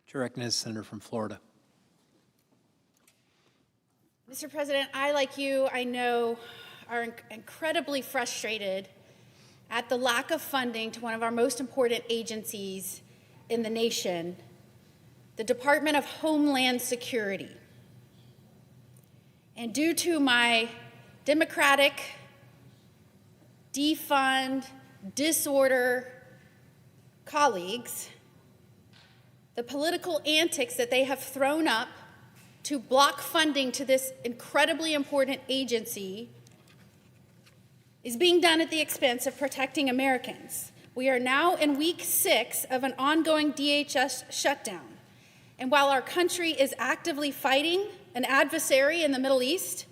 Chair recognizes Senator from Florida. Mr. President, I, like you, I know, are incredibly frustrated at the lack of funding to one of our most important agencies in the nation, the Department of Homeland Security. And due to my Democratic defund, disorder colleagues, the political antics that they have thrown up to block funding to this incredibly important agency is being done at the expense of protecting Americans. We are now in week 6 of an ongoing DHS shutdown. And while our country is actively fighting an adversary in the Middle East,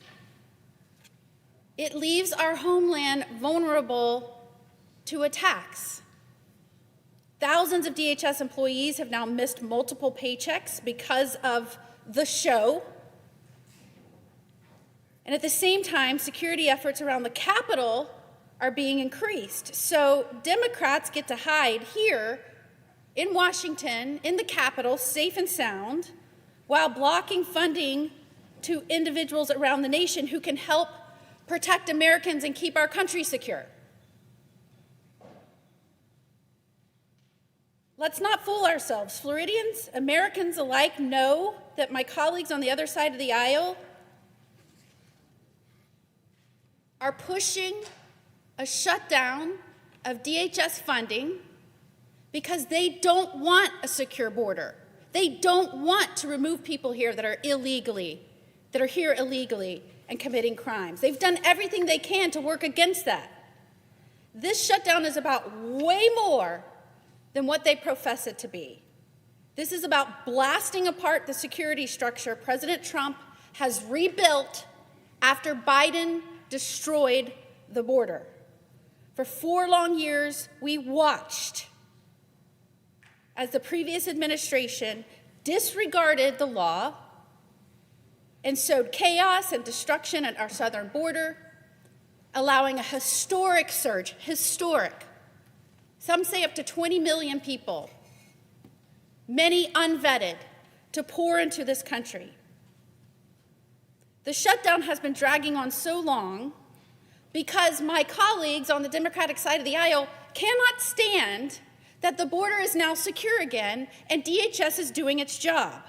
it leaves our homeland vulnerable to attacks. Thousands of DHS employees have now missed multiple paychecks because of the show. And at the same time, security efforts around the Capitol are being increased. So Democrats get to hide here in Washington, in the Capitol, safe and sound, while blocking funding to individuals around the nation who can help protect Americans and keep our country secure. Let's not fool ourselves. Floridians, Americans alike, know that my colleagues on the other side of the aisle are pushing a shutdown of DHS funding because they don't want a secure border. They don't want to remove people here that are here illegally and committing crimes. They've done everything they can to work against that. This shutdown is about way more than what they profess it to be. This is about blasting apart the security structure President Trump has rebuilt after Biden destroyed the border. For 4 long years, we watched as the previous administration disregarded the law and sowed chaos and destruction at our southern border, allowing a historic surge, some say up to 20 million people, many unvetted, to pour into this country. The shutdown has been dragging on so long because my colleagues on the Democratic side of the aisle cannot stand that the border is now secure again and DHS is doing its job.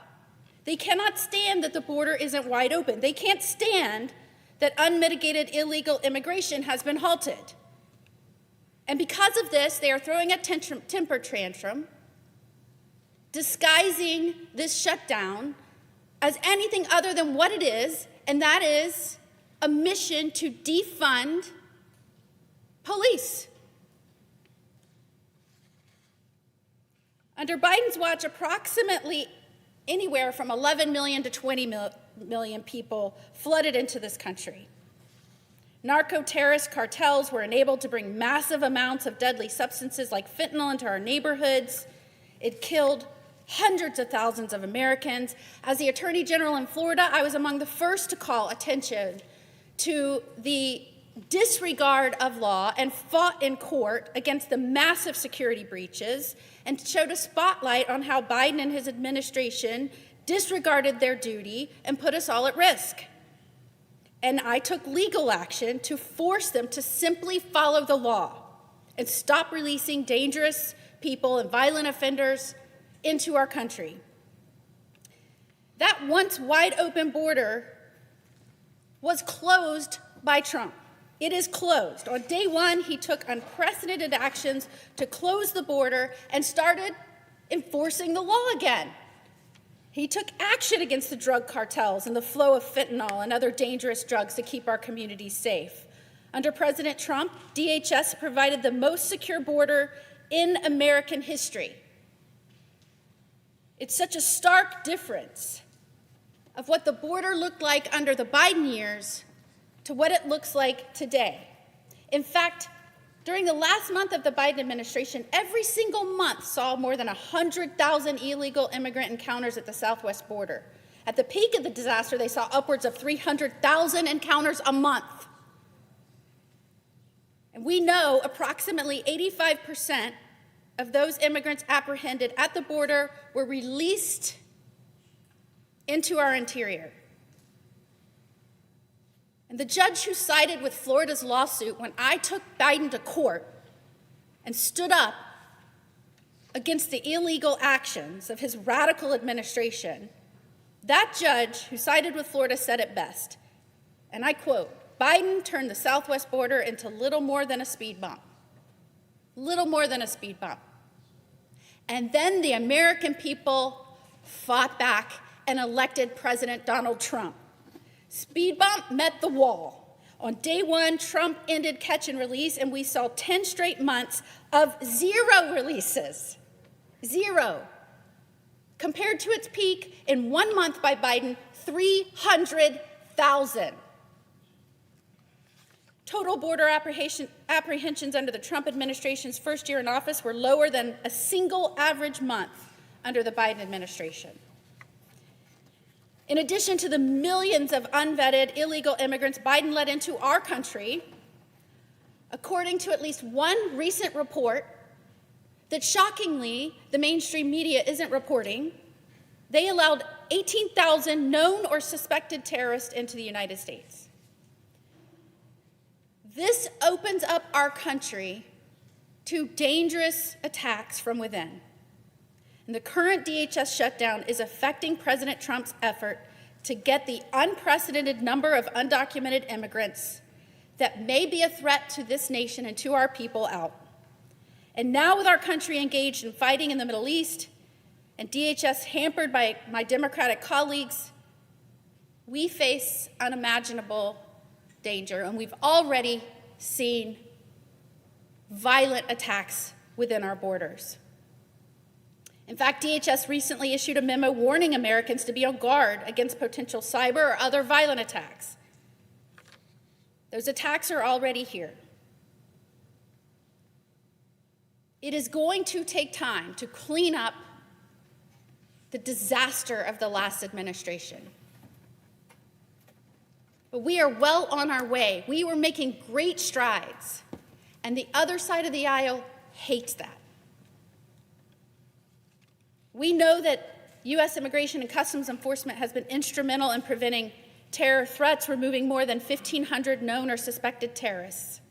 They cannot stand that the border isn't wide open. They can't stand that unmitigated illegal immigration has been halted. And because of this, they are throwing a temper tantrum, disguising this shutdown as anything other than what it is, and that is a mission to defund police. Under Biden's watch, approximately anywhere from 11 million to 20 million people flooded into this country. Narco-terrorist cartels were enabled to bring massive amounts of deadly substances like fentanyl into our neighborhoods. It killed hundreds of thousands of Americans. As the Attorney General in Florida, I was among the first to call attention to the disregard of law and fought in court against the massive security breaches and showed a spotlight on how Biden and his administration disregarded their duty and put us all at risk. And I took legal action to force them to simply follow the law and stop releasing dangerous people and violent offenders into our country. That once wide open border was closed by Trump. It is closed. On day 1, he took unprecedented actions to close the border and started enforcing the law again. He took action against the drug cartels and the flow of fentanyl and other dangerous drugs to keep our communities safe. Under President Trump, DHS provided the most secure border in American history. It's such a stark difference of what the border looked like under the Biden years to what it looks like today. In fact, during the last month of the Biden administration, every single month saw more than 100,000 illegal immigrant encounters at the southwest border. At the peak of the disaster, they saw upwards of 300,000 encounters a month. And we know approximately 85% of those immigrants apprehended at the border were released into our interior. And the judge who sided with Florida's lawsuit when I took Biden to court and stood up against the illegal actions of his radical administration, that judge who sided with Florida said it best, and I quote, "Biden turned the southwest border into little more than a speed bump." Little more than a speed bump. And then the American people fought back and elected President Donald Trump. Speed bump met the wall. On day one, Trump ended catch and release, and we saw 10 straight months of 0 releases. 0. Compared to its peak in 1 month by Biden, 300,000. Total border apprehensions under the Trump administration's first year in office were lower than a single average month under the Biden administration. In addition to the millions of unvetted illegal immigrants Biden let into our country, according to at least one recent report that shockingly the mainstream media isn't reporting, they allowed 18,000 known or suspected terrorists into the United States. This opens up our country to dangerous attacks from within. And the current DHS shutdown is affecting President Trump's effort to get the unprecedented number of undocumented immigrants that may be a threat to this nation and to our people out. And now with our country engaged in fighting in the Middle East and DHS hampered by my Democratic colleagues, we face unimaginable danger, and we've already seen violent attacks within our borders. In fact, DHS recently issued a memo warning Americans to be on guard against potential cyber or other violent attacks. Those attacks are already here. It is going to take time to clean up the disaster of the last administration. But we are well on our way. We were making great strides, and the other side of the aisle hates that. We know that U.S. Immigration and Customs Enforcement has been instrumental in preventing terror threats, removing more than 1,500 known or suspected terrorists.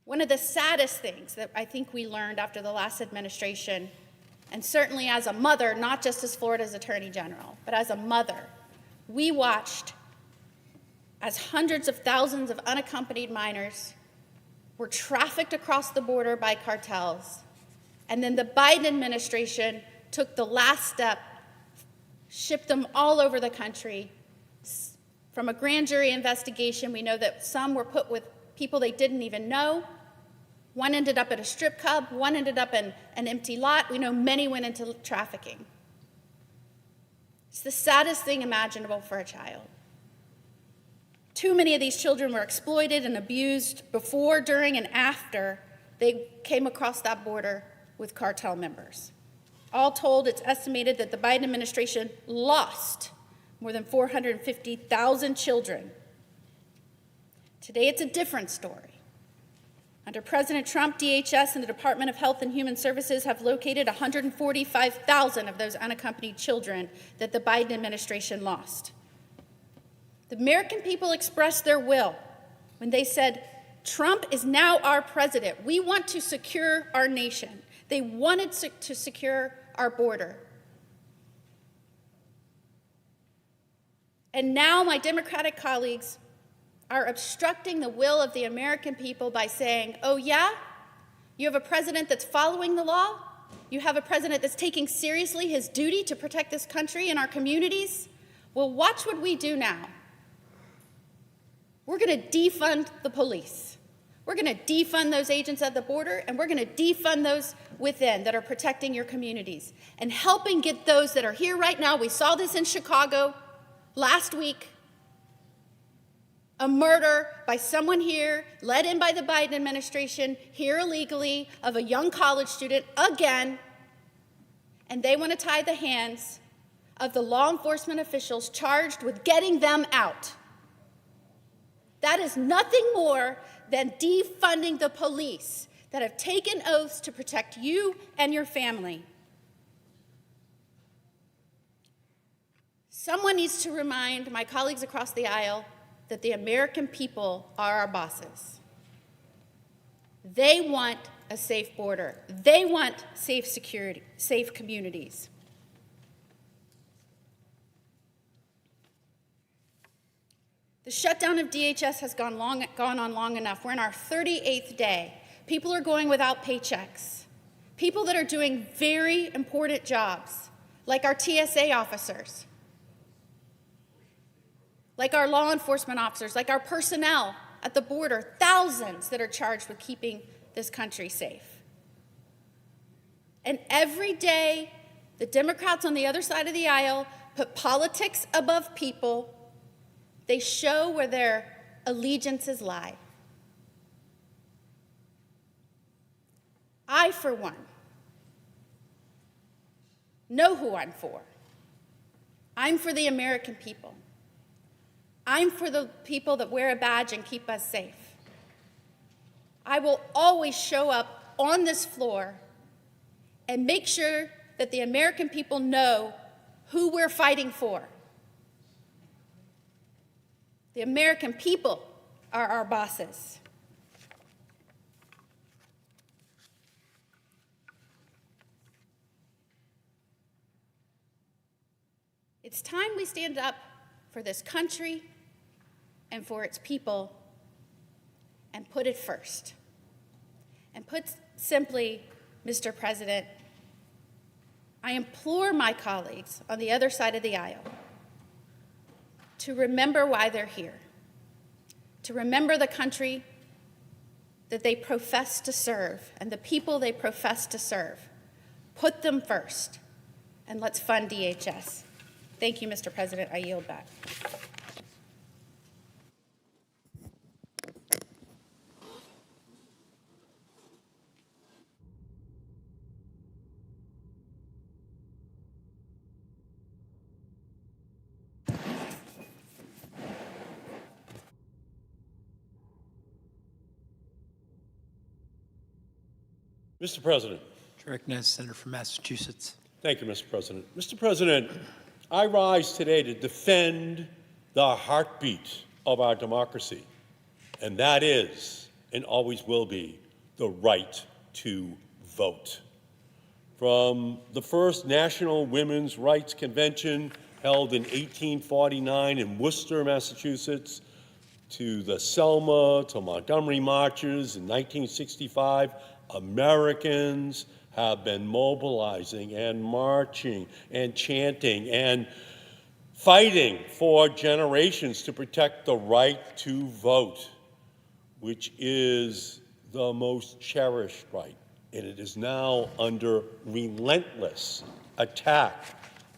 One of the saddest things that I think we learned after the last administration, and certainly as a mother, not just as Florida's Attorney General, but as a mother, we watched as hundreds of thousands of unaccompanied minors were trafficked across the border by cartels, and then the Biden administration took the last step, shipped them all over the country. From a grand jury investigation, we know that some were put with people they didn't even know. One ended up at a strip club, one ended up in an empty lot. We know many went into trafficking. It's the saddest thing imaginable for a child. Too many of these children were exploited and abused before, during, and after they came across that border with cartel members. All told, it's estimated that the Biden administration lost more than 450,000 children. Today, it's a different story. Under President Trump, DHS and the Department of Health and Human Services have located 145,000 of those unaccompanied children that the Biden administration lost. The American people expressed their will when they said, Trump is now our president. We want to secure our nation. They wanted to secure our border. And now my Democratic colleagues are obstructing the will of the American people by saying, oh yeah, you have a president that's following the law? You have a president that's taking seriously his duty to protect this country and our communities? Well, watch what we do now. We're going to defund the police. We're going to defund those agents at the border, and we're going to defund those within that are protecting your communities and helping get those that are here right now. We saw this in Chicago last week. A murder by someone here, led in by the Biden administration, here illegally, of a young college student again, and they want to tie the hands of the law enforcement officials charged with getting them out. That is nothing more than defunding the police that have taken oaths to protect you and your family. Someone needs to remind my colleagues across the aisle that the American people are our bosses. They want a safe border. They want safe security, safe communities. The shutdown of DHS has gone on long enough. We're in our 38th day. People are going without paychecks. People that are doing very important jobs, like our TSA officers, like our law enforcement officers, like our personnel at the border, thousands that are charged with keeping this country safe. And every day, the Democrats on the other side of the aisle put politics above people. They show where their allegiances lie. I, for one, know who I'm for. I'm for the American people. I'm for the people that wear a badge and keep us safe. I will always show up on this floor and make sure that the American people know who we're fighting for. The American people are our bosses. It's time we stand up for this country and for its people and put it first. And put simply, Mr. President, I implore my colleagues on the other side of the aisle to remember why they're here, to remember the country that they profess to serve and the people they profess to serve. Put them first, and let's fund DHS. Thank you, Mr. President. I yield back. Mr. President. Recognize Senator from Massachusetts. Thank you, Mr. President. Mr. President, I rise today to defend the heartbeat of our democracy, and that is, and always will be, the right to vote. From the first National Women's Rights Convention held in 1849 in Worcester, Massachusetts, to the Selma to Montgomery marches in 1965, Americans have been mobilizing and marching and chanting and fighting for generations to protect the right to vote, which is the most cherished right. And it is now under relentless attack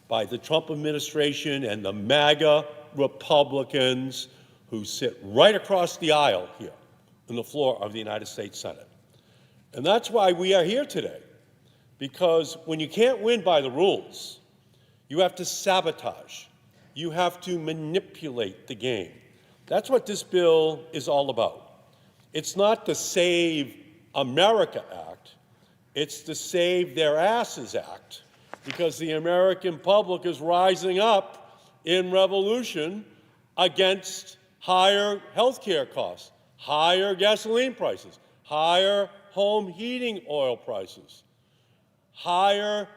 by the Trump administration and the MAGA Republicans who sit right across the aisle here on the floor of the United States Senate. And that's why we are here today, because when you can't win by the rules, you have to sabotage. You have to manipulate the game. That's what this bill is all about. It's not the Save America Act. It's the Save Their Asses Act, because the American public is rising up in revolution against higher health care costs, higher gasoline prices, higher home heating oil prices, higher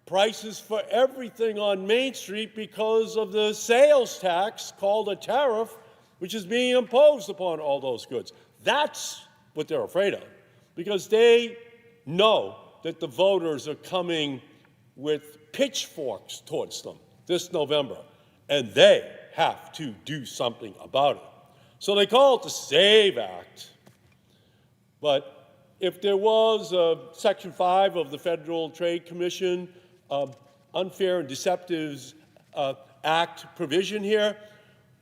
prices for everything on Main Street because of the sales tax called a tariff, which is being imposed upon all those goods. That's what they're afraid of, because they know that the voters are coming with pitchforks towards them this November, and they have to do something about it. So they call it the SAVE Act. But if there was a Section 5 of the Federal Trade Commission Unfair and Deceptive Act provision here,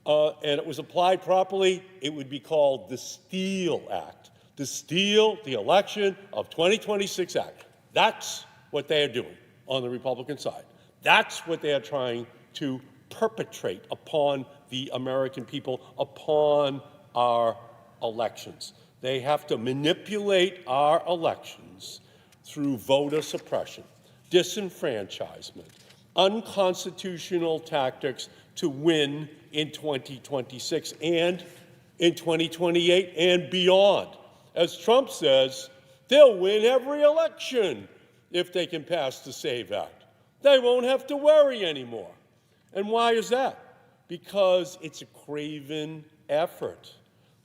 and it was applied properly, it would be called the Steal Act. The Steal the Election of 2026 Act. That's what they are doing on the Republican side. That's what they are trying to perpetrate upon the American people, upon our elections. They have to manipulate our elections through voter suppression, disenfranchisement, unconstitutional tactics to win in 2026 and in 2028 and beyond. As Trump says, they'll win every election if they can pass the SAVE Act. They won't have to worry anymore. And why is that? Because it's a craven effort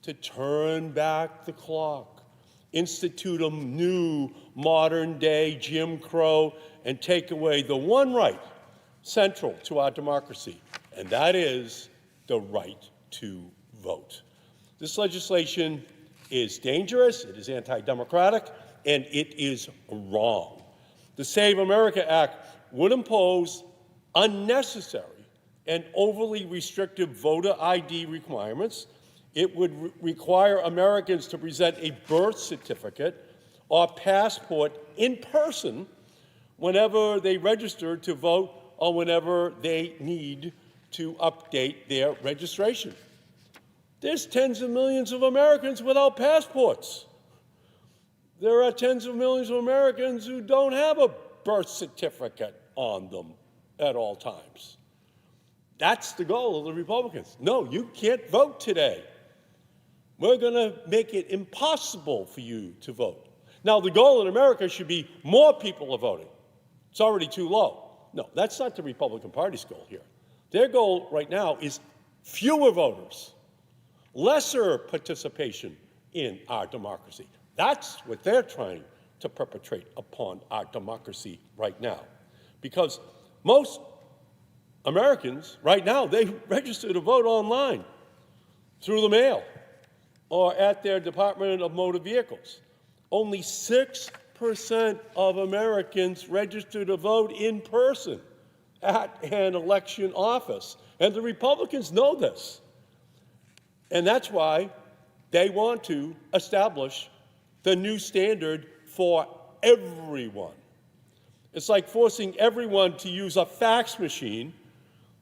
to turn back the clock, institute a new modern-day Jim Crow, and take away the one right central to our democracy, and that is the right to vote. This legislation is dangerous, it is anti-democratic, and it is wrong. The Save America Act would impose unnecessary and overly restrictive voter ID requirements. It would require Americans to present a birth certificate or passport in person whenever they register to vote or whenever they need to update their registration. There's tens of millions of Americans without passports. There are tens of millions of Americans who don't have a birth certificate on them at all times. That's the goal of the Republicans. No, you can't vote today. We're going to make it impossible for you to vote. Now, the goal in America should be more people are voting. It's already too low. No, that's not the Republican Party's goal here. Their goal right now is fewer voters, lesser participation in our democracy. That's what they're trying to perpetrate upon our democracy right now. Because most Americans right now, they register to vote online, through the mail, or at their Department of Motor Vehicles. Only 6% of Americans register to vote in person at an election office. And the Republicans know this. And that's why they want to establish the new standard for everyone. It's like forcing everyone to use a fax machine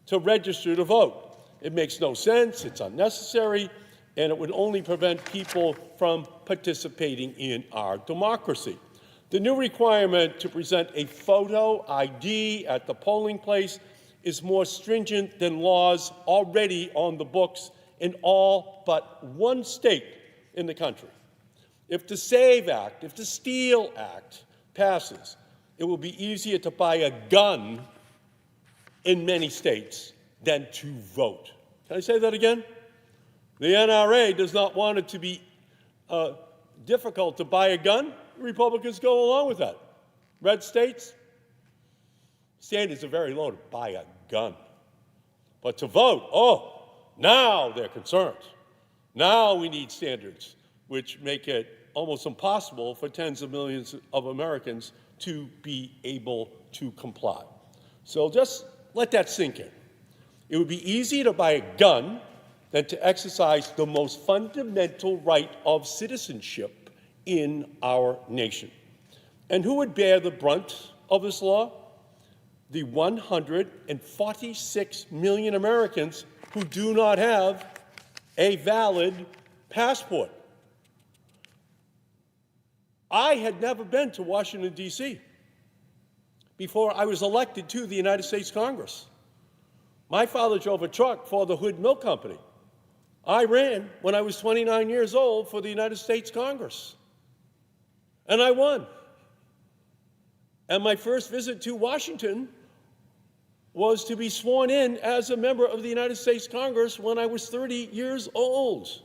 to register to vote. It makes no sense, it's unnecessary, and it would only prevent people from participating in our democracy. The new requirement to present a photo ID at the polling place is more stringent than laws already on the books in all but one state in the country. If the SAVE Act, if the STEAL Act passes, it will be easier to buy a gun in many states than to vote. Can I say that again? The NRA does not want it to be difficult to buy a gun. Republicans go along with that. Red states, standards are very low to buy a gun. But to vote, oh, now they're concerned. Now we need standards which make it almost impossible for tens of millions of Americans to be able to comply. So just let that sink in. It would be easier to buy a gun than to exercise the most fundamental right of citizenship in our nation. And who would bear the brunt of this law? The 146 million Americans who do not have a valid passport. I had never been to Washington, D.C. before I was elected to the United States Congress. My father drove a truck for the Hood Milk Company. I ran when I was 29 years old for the United States Congress. And I won. And my first visit to Washington was to be sworn in as a member of the United States Congress when I was 30 years old.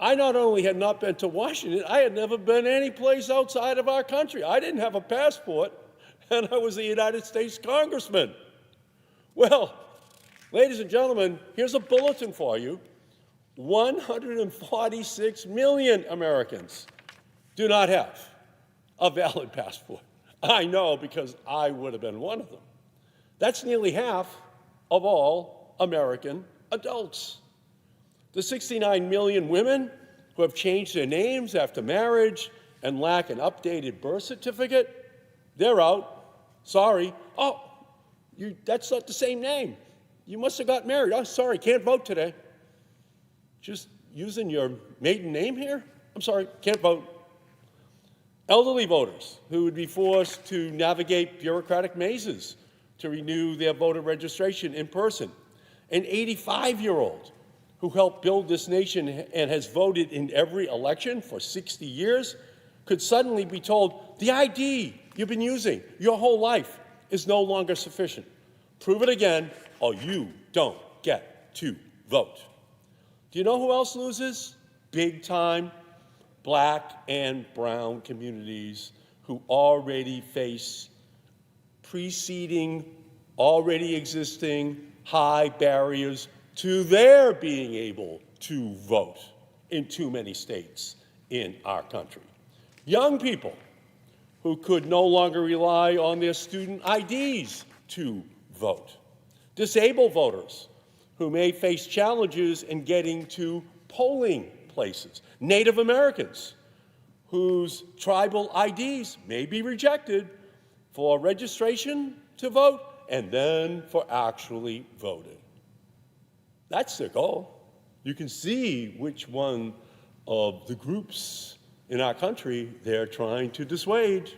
I not only had not been to Washington, I had never been any place outside of our country. I didn't have a passport, and I was a United States congressman. Well, ladies and gentlemen, here's a bulletin for you. 146 million Americans do not have a valid passport. I know because I would have been one of them. That's nearly half of all American adults. The 69 million women who have changed their names after marriage and lack an updated birth certificate, they're out. Sorry. Oh, that's not the same name. You must have got married. Oh, sorry, can't vote today. just using your maiden name here? I'm sorry, can't vote. Elderly voters who would be forced to navigate bureaucratic mazes to renew their voter registration in person. An 85-year-old who helped build this nation and has voted in every election for 60 years could suddenly be told, the ID you've been using your whole life is no longer sufficient. Prove it again, or you don't get to vote. Do you know who else loses? Big time Black and brown communities who already face preceding, already existing high barriers to their being able to vote in too many states in our country. Young people who could no longer rely on their student IDs to vote. Disabled voters who may face challenges in getting to polling places. Native Americans whose tribal IDs may be rejected for registration to vote and then for actually voting. That's their goal. You can see which one of the groups in our country they're trying to dissuade.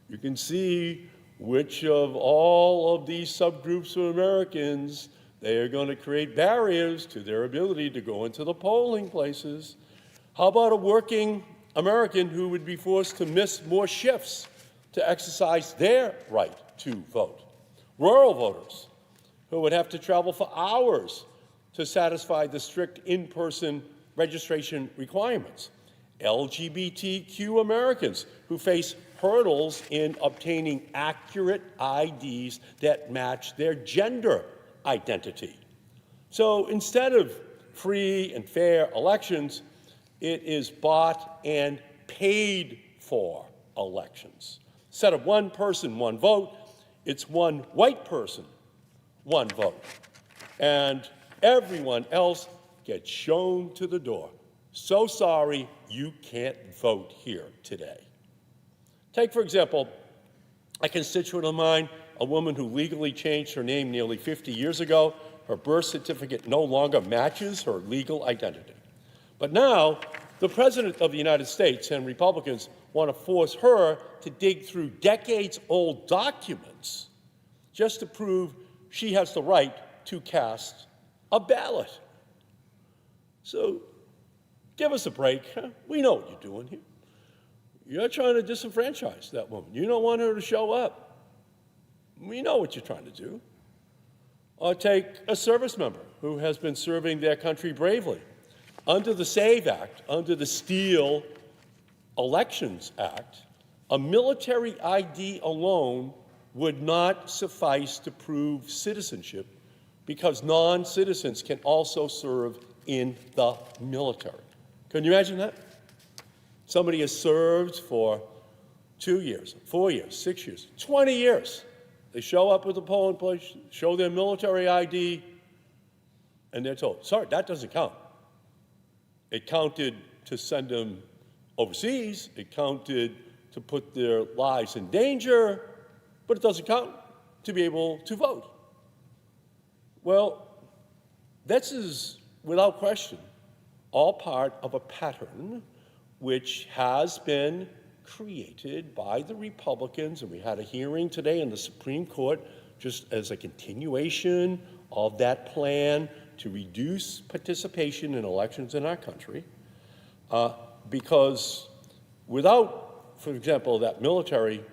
You can see which of all of these subgroups of Americans they are going to create barriers to their ability to go into the polling places. How about a working American who would be forced to miss more shifts to exercise their right to vote? Rural voters who would have to travel for hours to satisfy the strict in-person registration requirements. LGBTQ Americans who face hurdles in obtaining accurate IDs that match their gender identity. So instead of free and fair elections, it is bought and paid for elections. Instead of one person, one vote, it's one white person, one vote. And everyone else gets shown to the door. So sorry, you can't vote here today. Take, for example, a constituent of mine, a woman who legally changed her name nearly 50 years ago. Her birth certificate no longer matches her legal identity. But now, the President of the United States and Republicans want to force her to dig through decades-old documents just to prove she has the right to cast a ballot. So, give us a break. We know what you're doing here. You're trying to disenfranchise that woman. You don't want her to show up. We know what you're trying to do. Or take a service member who has been serving their country bravely. Under the SAVE Act, under the Steal Elections Act, a military ID alone would not suffice to prove citizenship because non-citizens can also serve in the military. Can you imagine that? Somebody has served for 2 years, 4 years, 6 years, 20 years. They show up with a polling place, show their military ID, and they're told, sorry, that doesn't count. It counted to send them overseas. It counted to put their lives in danger, but it doesn't count to be able to vote. Well, this is, without question, all part of a pattern which has been created by the Republicans, and we had a hearing today in the Supreme Court just as a continuation of that plan to reduce participation in elections in our country, because without, for example, that military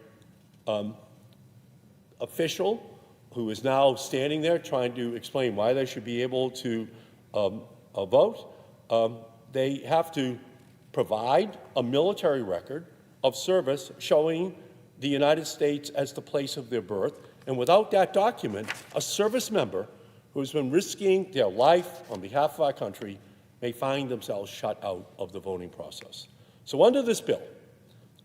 official who is now standing there trying to explain why they should be able to vote, they have to provide a military record of service showing the United States as the place of their birth. And without that document, a service member who's been risking their life on behalf of our country may find themselves shut out of the voting process. So under this bill,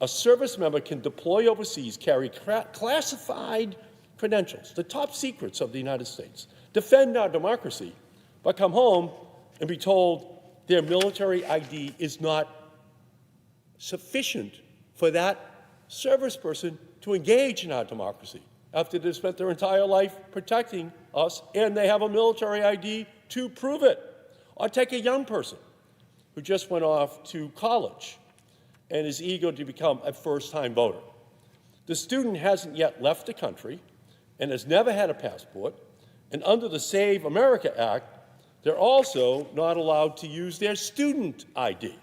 a service member can deploy overseas, carry classified credentials, the top secrets of the United States, defend our democracy, but come home and be told their military ID is not sufficient for that service person to engage in our democracy after they've spent their entire life protecting us and they have a military ID to prove it. Or take a young person who just went off to college and is eager to become a first-time voter. The student hasn't yet left the country and has never had a passport, and under the Save America Act, they're also not allowed to use their student ID.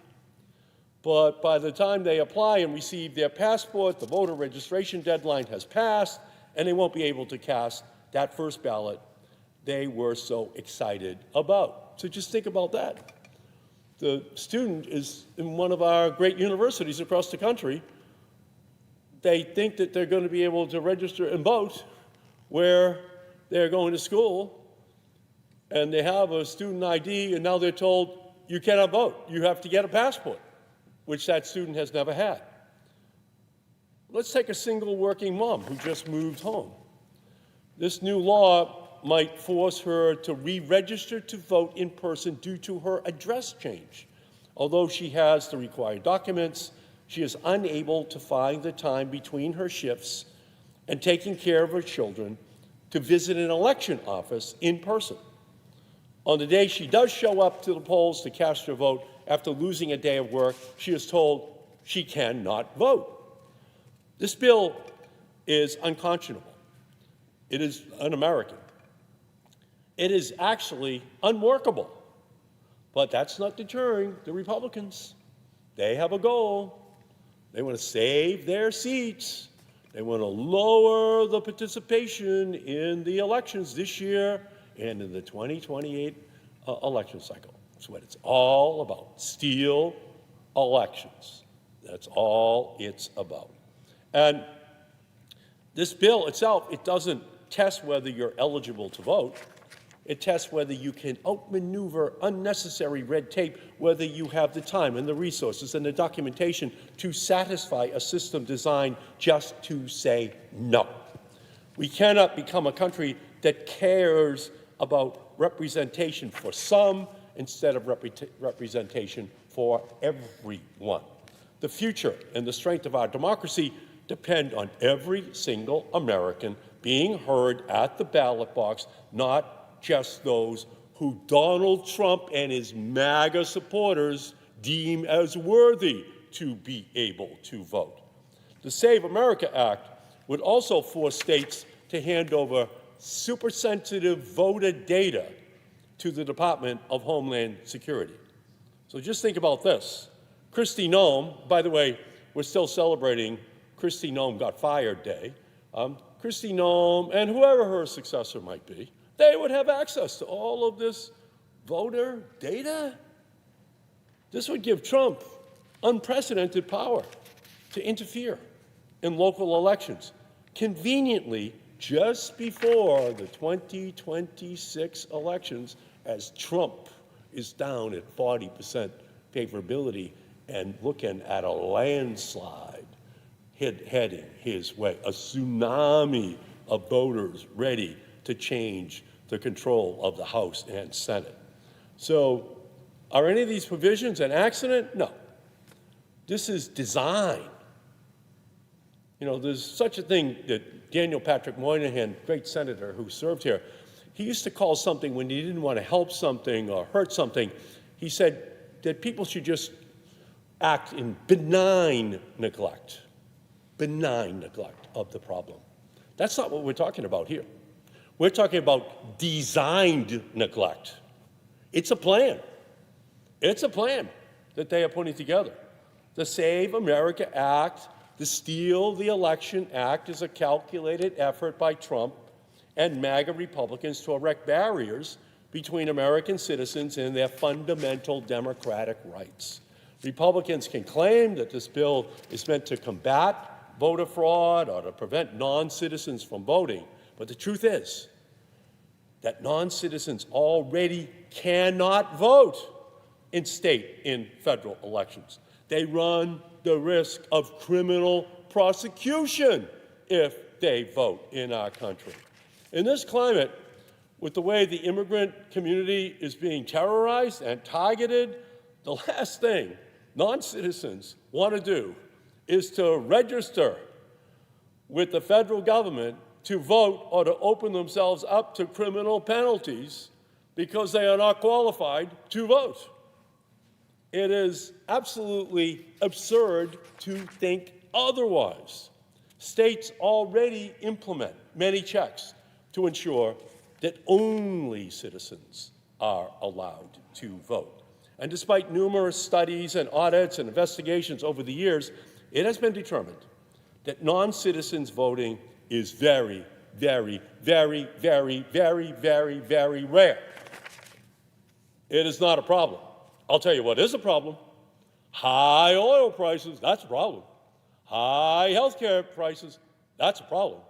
But by the time they apply and receive their passport, the voter registration deadline has passed, and they won't be able to cast that first ballot they were so excited about. So just think about that. The student is in one of our great universities across the country. They think that they're going to be able to register and vote where they're going to school, and they have a student ID, and now they're told, you cannot vote. You have to get a passport, which that student has never had. Let's take a single working mom who just moved home. This new law might force her to re-register to vote in person due to her address change. Although she has the required documents, she is unable to find the time between her shifts and taking care of her children to visit an election office in person. On the day she does show up to the polls to cast her vote after losing a day of work, she is told she cannot vote. This bill is unconscionable. It is un-American. It is actually unworkable. But that's not deterring the Republicans. They have a goal. They want to save their seats. They want to lower the participation in the elections this year and in the 2028 election cycle. That's what it's all about. Steal elections. That's all it's about. And this bill itself, it doesn't test whether you're eligible to vote. It tests whether you can outmaneuver unnecessary red tape, whether you have the time and the resources and the documentation to satisfy a system designed just to say no. We cannot become a country that cares about representation for some instead of representation for everyone. The future and the strength of our democracy depend on every single American being heard at the ballot box, not just those who Donald Trump and his MAGA supporters deem as worthy to be able to vote. The Save America Act would also force states to hand over super-sensitive voter data to the Department of Homeland Security. So just think about this. Kristi Noem, by the way, we're still celebrating Kristi Noem got fired day. Kristi Noem and whoever her successor might be, they would have access to all of this voter data. This would give Trump unprecedented power to interfere in local elections, conveniently just before the 2026 elections, as Trump is down at 40% favorability and looking at a landslide heading his way, a tsunami of voters ready to change the control of the House and Senate. So are any of these provisions an accident? No. This is design. You know, there's such a thing that Daniel Patrick Moynihan, great senator who served here, he used to call something when he didn't want to help something or hurt something, he said that people should just act in benign neglect of the problem. That's not what we're talking about here. We're talking about designed neglect. It's a plan. It's a plan that they are putting together. The Save America Act, the Steal the Election Act is a calculated effort by Trump and MAGA Republicans to erect barriers between American citizens and their fundamental democratic rights. Republicans can claim that this bill is meant to combat voter fraud or to prevent non-citizens from voting, but the truth is that non-citizens already cannot vote in state and federal elections. They run the risk of criminal prosecution if they vote in our country. In this climate, with the way the immigrant community is being terrorized and targeted, the last thing non-citizens want to do is to register with the federal government to vote or to open themselves up to criminal penalties because they are not qualified to vote. It is absolutely absurd to think otherwise. States already implement many checks to ensure that only citizens are allowed to vote. And despite numerous studies and audits and investigations over the years, it has been determined that non-citizens voting is very, very, very, very, very, very, very rare. It is not a problem. I'll tell you what is a problem. High oil prices, that's a problem. High health care prices, that's a problem.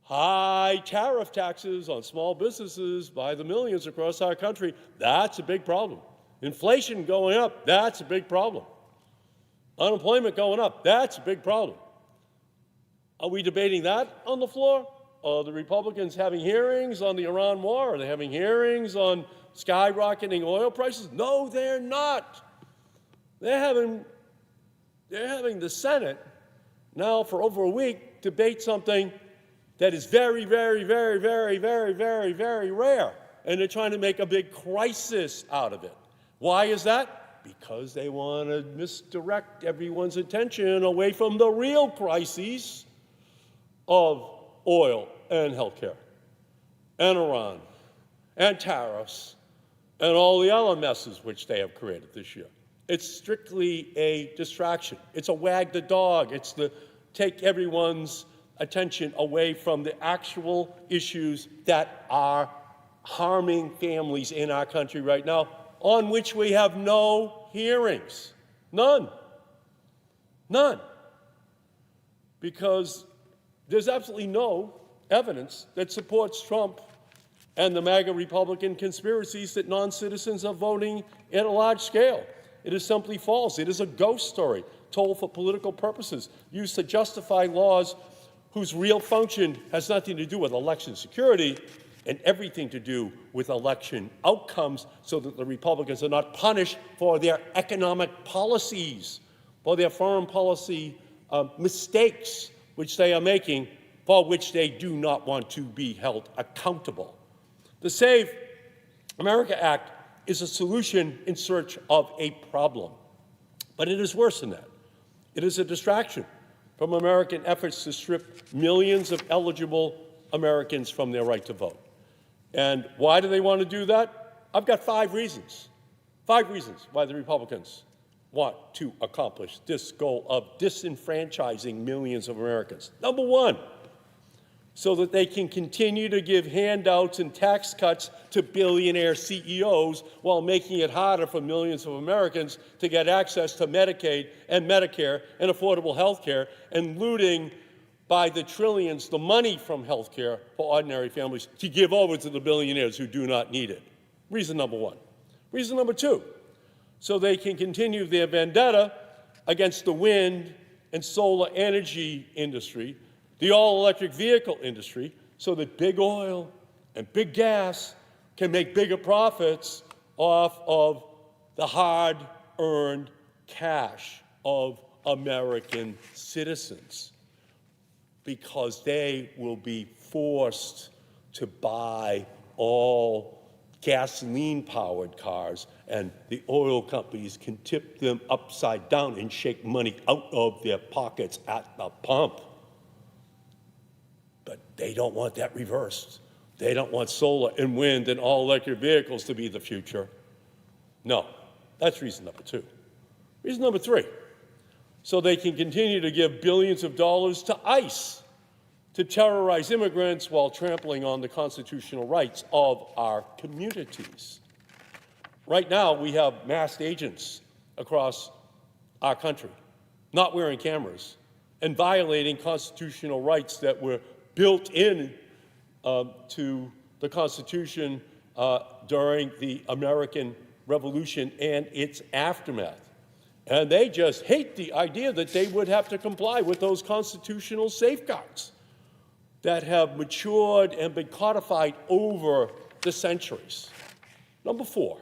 High tariff taxes on small businesses by the millions across our country, that's a big problem. Inflation going up, that's a big problem. Unemployment going up, that's a big problem. Are we debating that on the floor? Are the Republicans having hearings on the Iran war? Are they having hearings on skyrocketing oil prices? No, they're not. They're having the Senate now for over a week debate something that is very, very, very, very, very, very, very rare. And they're trying to make a big crisis out of it. Why is that? Because they want to misdirect everyone's attention away from the real crises of oil and healthcare and Iran and tariffs and all the other messes which they have created this year. It's strictly a distraction. It's a wag the dog. It's to take everyone's attention away from the actual issues that are harming families in our country right now, on which we have no hearings. None. None. Because there's absolutely no evidence that supports Trump and the MAGA Republican conspiracies that non-citizens are voting at a large scale. It is simply false. It is a ghost story told for political purposes, used to justify laws whose real function has nothing to do with election security and everything to do with election outcomes, so that the Republicans are not punished for their economic policies, for their foreign policy mistakes which they are making, for which they do not want to be held accountable. The Save America Act is a solution in search of a problem. But it is worse than that. It is a distraction from American efforts to strip millions of eligible Americans from their right to vote. And why do they want to do that? I've got 5 reasons. 5 reasons why the Republicans want to accomplish this goal of disenfranchising millions of Americans. Number 1, so that they can continue to give handouts and tax cuts to billionaire CEOs while making it harder for millions of Americans to get access to Medicaid and Medicare and affordable health care, and looting by the trillions the money from health care for ordinary families to give over to the billionaires who do not need it. Reason number 1. Reason number 2, so they can continue their vendetta against the wind and solar energy industry, the all-electric vehicle industry, so that big oil and big gas can make bigger profits off of the hard-earned cash of American citizens, because they will be forced to buy all gasoline-powered cars, and the oil companies can tip them upside down and shake money out of their pockets at the pump. But they don't want that reversed. They don't want solar and wind and all-electric vehicles to be the future. No, that's reason number 2. Reason number 3, so they can continue to give billions of dollars to ICE to terrorize immigrants while trampling on the constitutional rights of our communities. Right now, we have masked agents across our country not wearing cameras and violating constitutional rights that were built in to the Constitution during the American Revolution and its aftermath. And they just hate the idea that they would have to comply with those constitutional safeguards that have matured and been codified over the centuries. Number 4,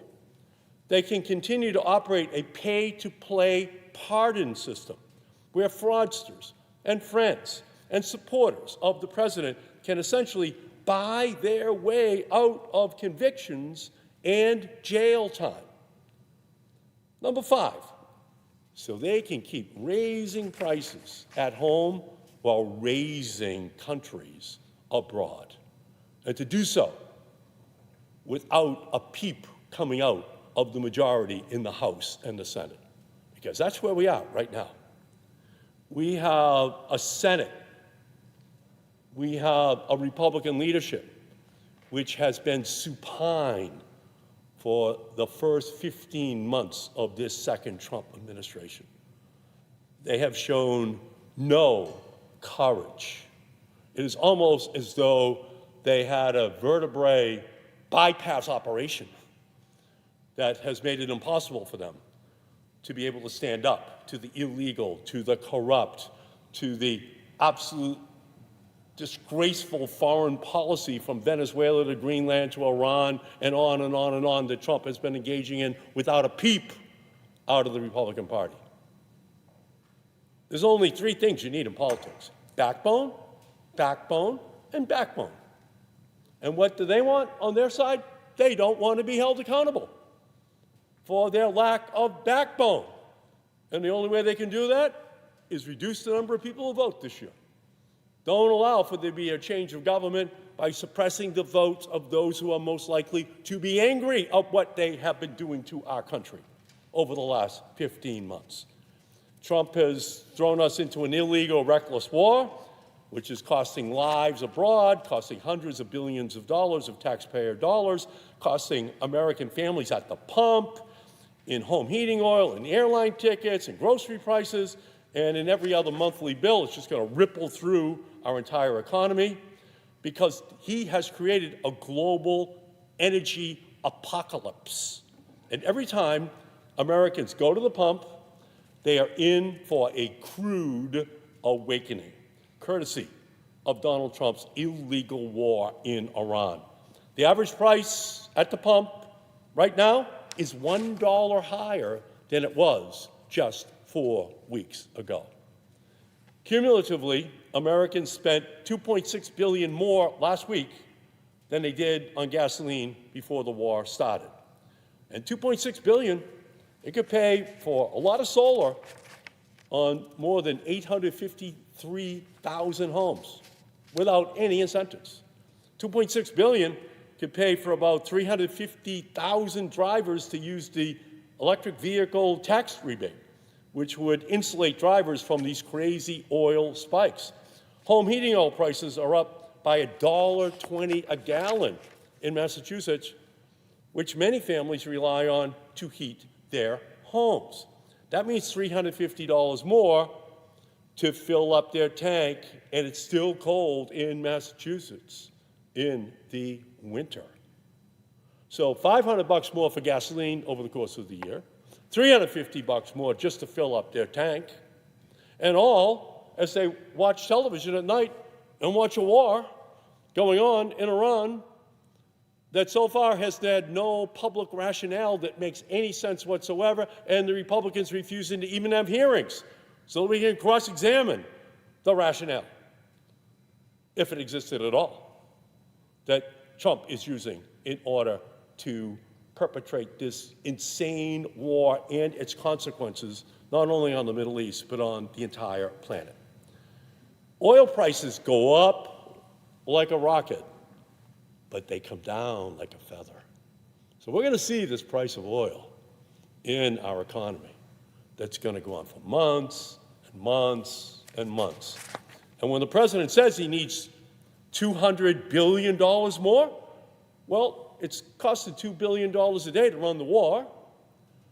they can continue to operate a pay-to-play pardon system where fraudsters and friends and supporters of the president can essentially buy their way out of convictions and jail time. Number 5, so they can keep raising prices at home while raising countries abroad. And to do so without a peep coming out of the majority in the House and the Senate. Because that's where we are right now. We have a Senate, we have a Republican leadership which has been supine for the first 15 months of this second Trump administration. They have shown no courage. It is almost as though they had a vertebrae bypass operation that has made it impossible for them to be able to stand up to the illegal, to the corrupt, to the absolute disgraceful foreign policy from Venezuela to Greenland to Iran and on and on and on that Trump has been engaging in without a peep out of the Republican Party. There's only 3 things you need in politics: backbone, backbone, and backbone. And what do they want on their side? They don't want to be held accountable for their lack of backbone. And the only way they can do that is reduce the number of people who vote this year. Don't allow for there to be a change of government by suppressing the votes of those who are most likely to be angry at what they have been doing to our country over the last 15 months. Trump has thrown us into an illegal, reckless war, which is costing lives abroad, costing hundreds of billions of dollars of taxpayer dollars, costing American families at the pump, in home heating oil, in airline tickets, in grocery prices, and in every other monthly bill. It's just going to ripple through our entire economy because he has created a global energy apocalypse. And every time Americans go to the pump, they are in for a crude awakening, courtesy of Donald Trump's illegal war in Iran. The average price at the pump right now is $1 higher than it was just 4 weeks ago. Cumulatively, Americans spent $2.6 billion more last week than they did on gasoline before the war started. And $2.6 billion, it could pay for a lot of solar on more than 853,000 homes without any incentives. $2.6 billion could pay for about 350,000 drivers to use the electric vehicle tax rebate, which would insulate drivers from these crazy oil spikes. Home heating oil prices are up by $1.20 a gallon in Massachusetts, which many families rely on to heat their homes. That means $350 more to fill up their tank, and it's still cold in Massachusetts in the winter. So $500 more for gasoline over the course of the year, $350 more just to fill up their tank, and all as they watch television at night and watch a war going on in Iran that so far has had no public rationale that makes any sense whatsoever, and the Republicans refusing to even have hearings so that we can cross-examine the rationale, if it existed at all, that Trump is using in order to perpetrate this insane war and its consequences, not only on the Middle East, but on the entire planet. Oil prices go up like a rocket, but they come down like a feather. So we're going to see this price of oil in our economy that's going to go on for months and months and months. And when the president says he needs $200 billion more, well, it's costing $2 billion a day to run the war.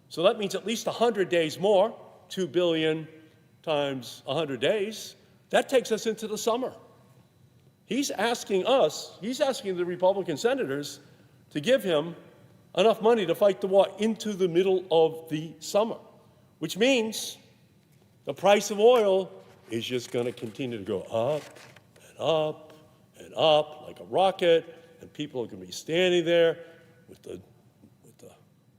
So that means at least 100 days more, 2 billion times 100 days. That takes us into the summer. He's asking the Republican senators to give him enough money to fight the war into the middle of the summer, which means the price of oil is just going to continue to go up and up and up like a rocket, and people are going to be standing there with the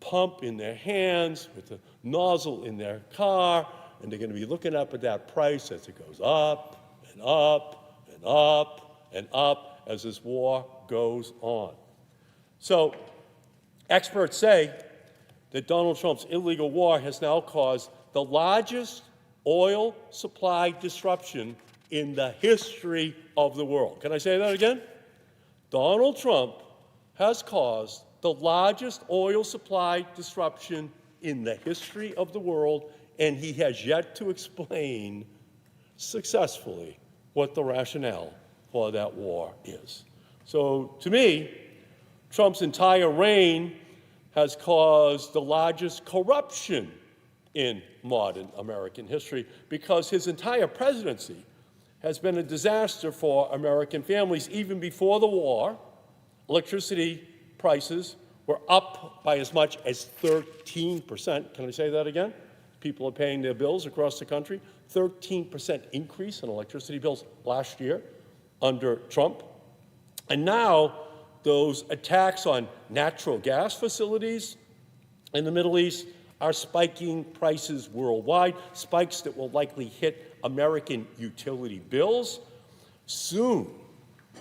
pump in their hands, with the nozzle in their car, and they're going to be looking up at that price as it goes up and up and up and up, as this war goes on. So, experts say that Donald Trump's illegal war has now caused the largest oil supply disruption in the history of the world. Can I say that again? Donald Trump has caused the largest oil supply disruption in the history of the world, and he has yet to explain successfully what the rationale for that war is. So, to me, Trump's entire reign has caused the largest corruption in modern American history because his entire presidency has been a disaster for American families. Even before the war, electricity prices were up by as much as 13%. Can I say that again? People are paying their bills across the country. 13% increase in electricity bills last year under Trump. And now those attacks on natural gas facilities in the Middle East are spiking prices worldwide, spikes that will likely hit American utility bills soon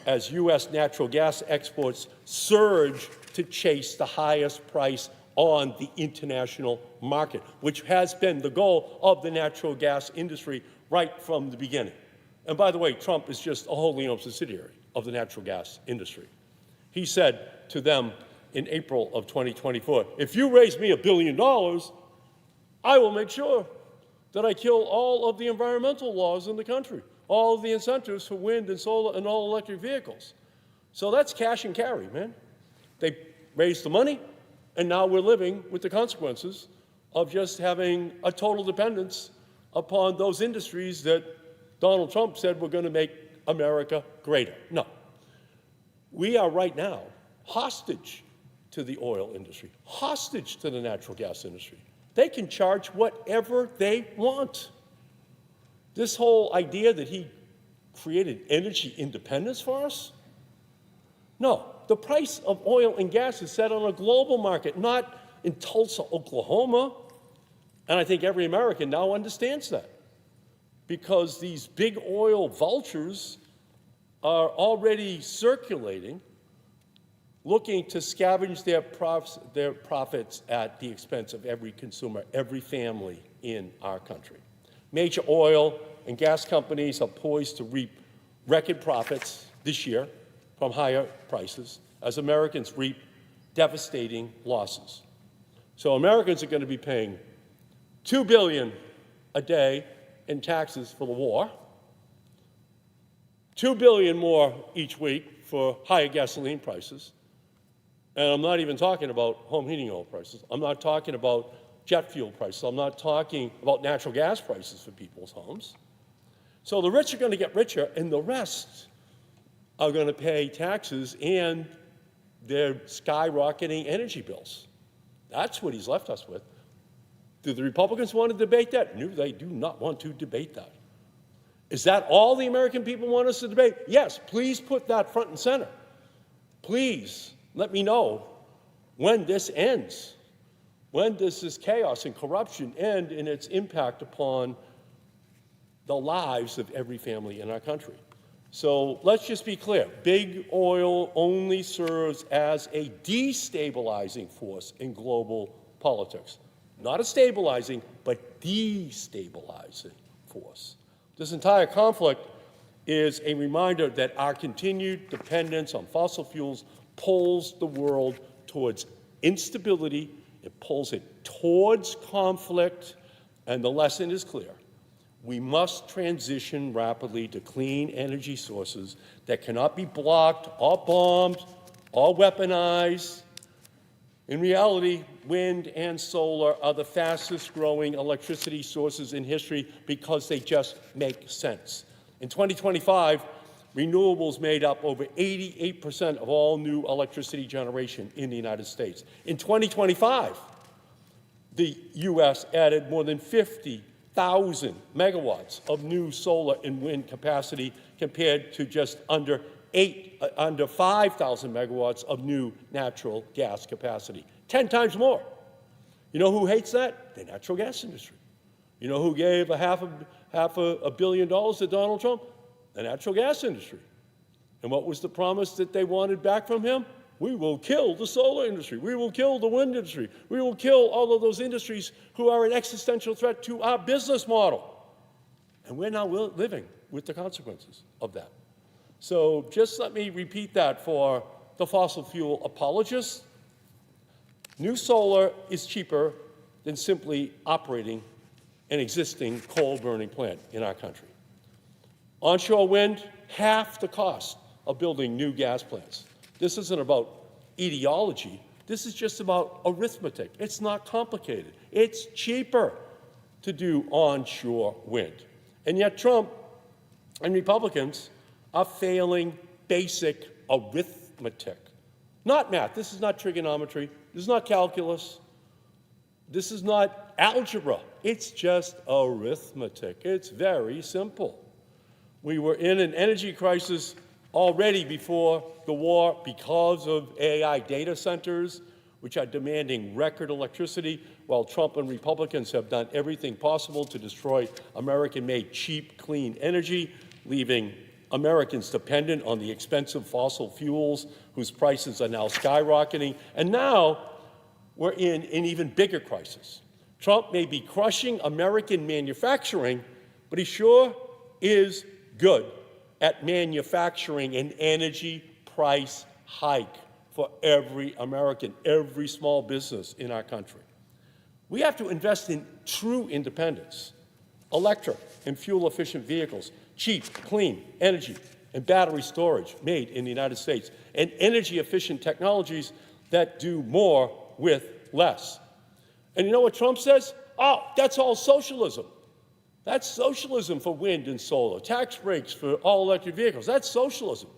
as U.S. natural gas exports surge to chase the highest price on the international market, which has been the goal of the natural gas industry right from the beginning. And by the way, Trump is just a wholly owned subsidiary of the natural gas industry. He said to them in April of 2024, if you raise me $1 billion, I will make sure that I kill all of the environmental laws in the country, all of the incentives for wind and solar and all electric vehicles. So that's cash and carry, man. They raised the money, and now we're living with the consequences of just having a total dependence upon those industries that Donald Trump said were going to make America greater. No. We are right now hostage to the oil industry, hostage to the natural gas industry. They can charge whatever they want. This whole idea that he created energy independence for us? No, the price of oil and gas is set on a global market, not in Tulsa, Oklahoma. And I think every American now understands that because these big oil vultures are already circulating, looking to scavenge their profits at the expense of every consumer, every family in our country. Major oil and gas companies are poised to reap record profits this year from higher prices as Americans reap devastating losses. So Americans are going to be paying $2 billion a day in taxes for the war, $2 billion more each week for higher gasoline prices, and I'm not even talking about home heating oil prices. I'm not talking about jet fuel prices. I'm not talking about natural gas prices for people's homes. So the rich are going to get richer, and the rest are going to pay taxes and their skyrocketing energy bills. That's what he's left us with. Do the Republicans want to debate that? No, they do not want to debate that. Is that all the American people want us to debate? Yes, please put that front and center. Please let me know when this ends. When does this chaos and corruption end in its impact upon the lives of every family in our country? So let's just be clear. Big oil only serves as a destabilizing force in global politics. Not a stabilizing, but destabilizing force. This entire conflict is a reminder that our continued dependence on fossil fuels pulls the world towards instability, it pulls it towards conflict, and the lesson is clear. We must transition rapidly to clean energy sources that cannot be blocked or bombed or weaponized. In reality, wind and solar are the fastest growing electricity sources in history because they just make sense. In 2025, renewables made up over 88% of all new electricity generation in the United States. In 2025, the U.S. added more than 50,000 megawatts of new solar and wind capacity compared to just under 5,000 megawatts of new natural gas capacity. 10 times more. You know who hates that? The natural gas industry. You know who gave half a billion dollars to Donald Trump? The natural gas industry. And what was the promise that they wanted back from him? We will kill the solar industry. We will kill the wind industry. We will kill all of those industries who are an existential threat to our business model. And we're now living with the consequences of that. So just let me repeat that for the fossil fuel apologists. New solar is cheaper than simply operating an existing coal-burning plant in our country. Onshore wind, half the cost of building new gas plants. This isn't about ideology. This is just about arithmetic. It's not complicated. It's cheaper to do onshore wind. And yet Trump and Republicans are failing basic arithmetic. Not math. This is not trigonometry. This is not calculus. This is not algebra. It's just arithmetic. It's very simple. We were in an energy crisis already before the war because of AI data centers, which are demanding record electricity, while Trump and Republicans have done everything possible to destroy American-made cheap, clean energy, leaving Americans dependent on the expensive fossil fuels whose prices are now skyrocketing. And now we're in an even bigger crisis. Trump may be crushing American manufacturing, but he sure is good at manufacturing an energy price hike for every American, every small business in our country. We have to invest in true independence, electric and fuel-efficient vehicles, cheap, clean energy and battery storage made in the United States, and energy-efficient technologies that do more with less. And you know what Trump says? Oh, that's all socialism. That's socialism for wind and solar, tax breaks for all-electric vehicles. That's socialism.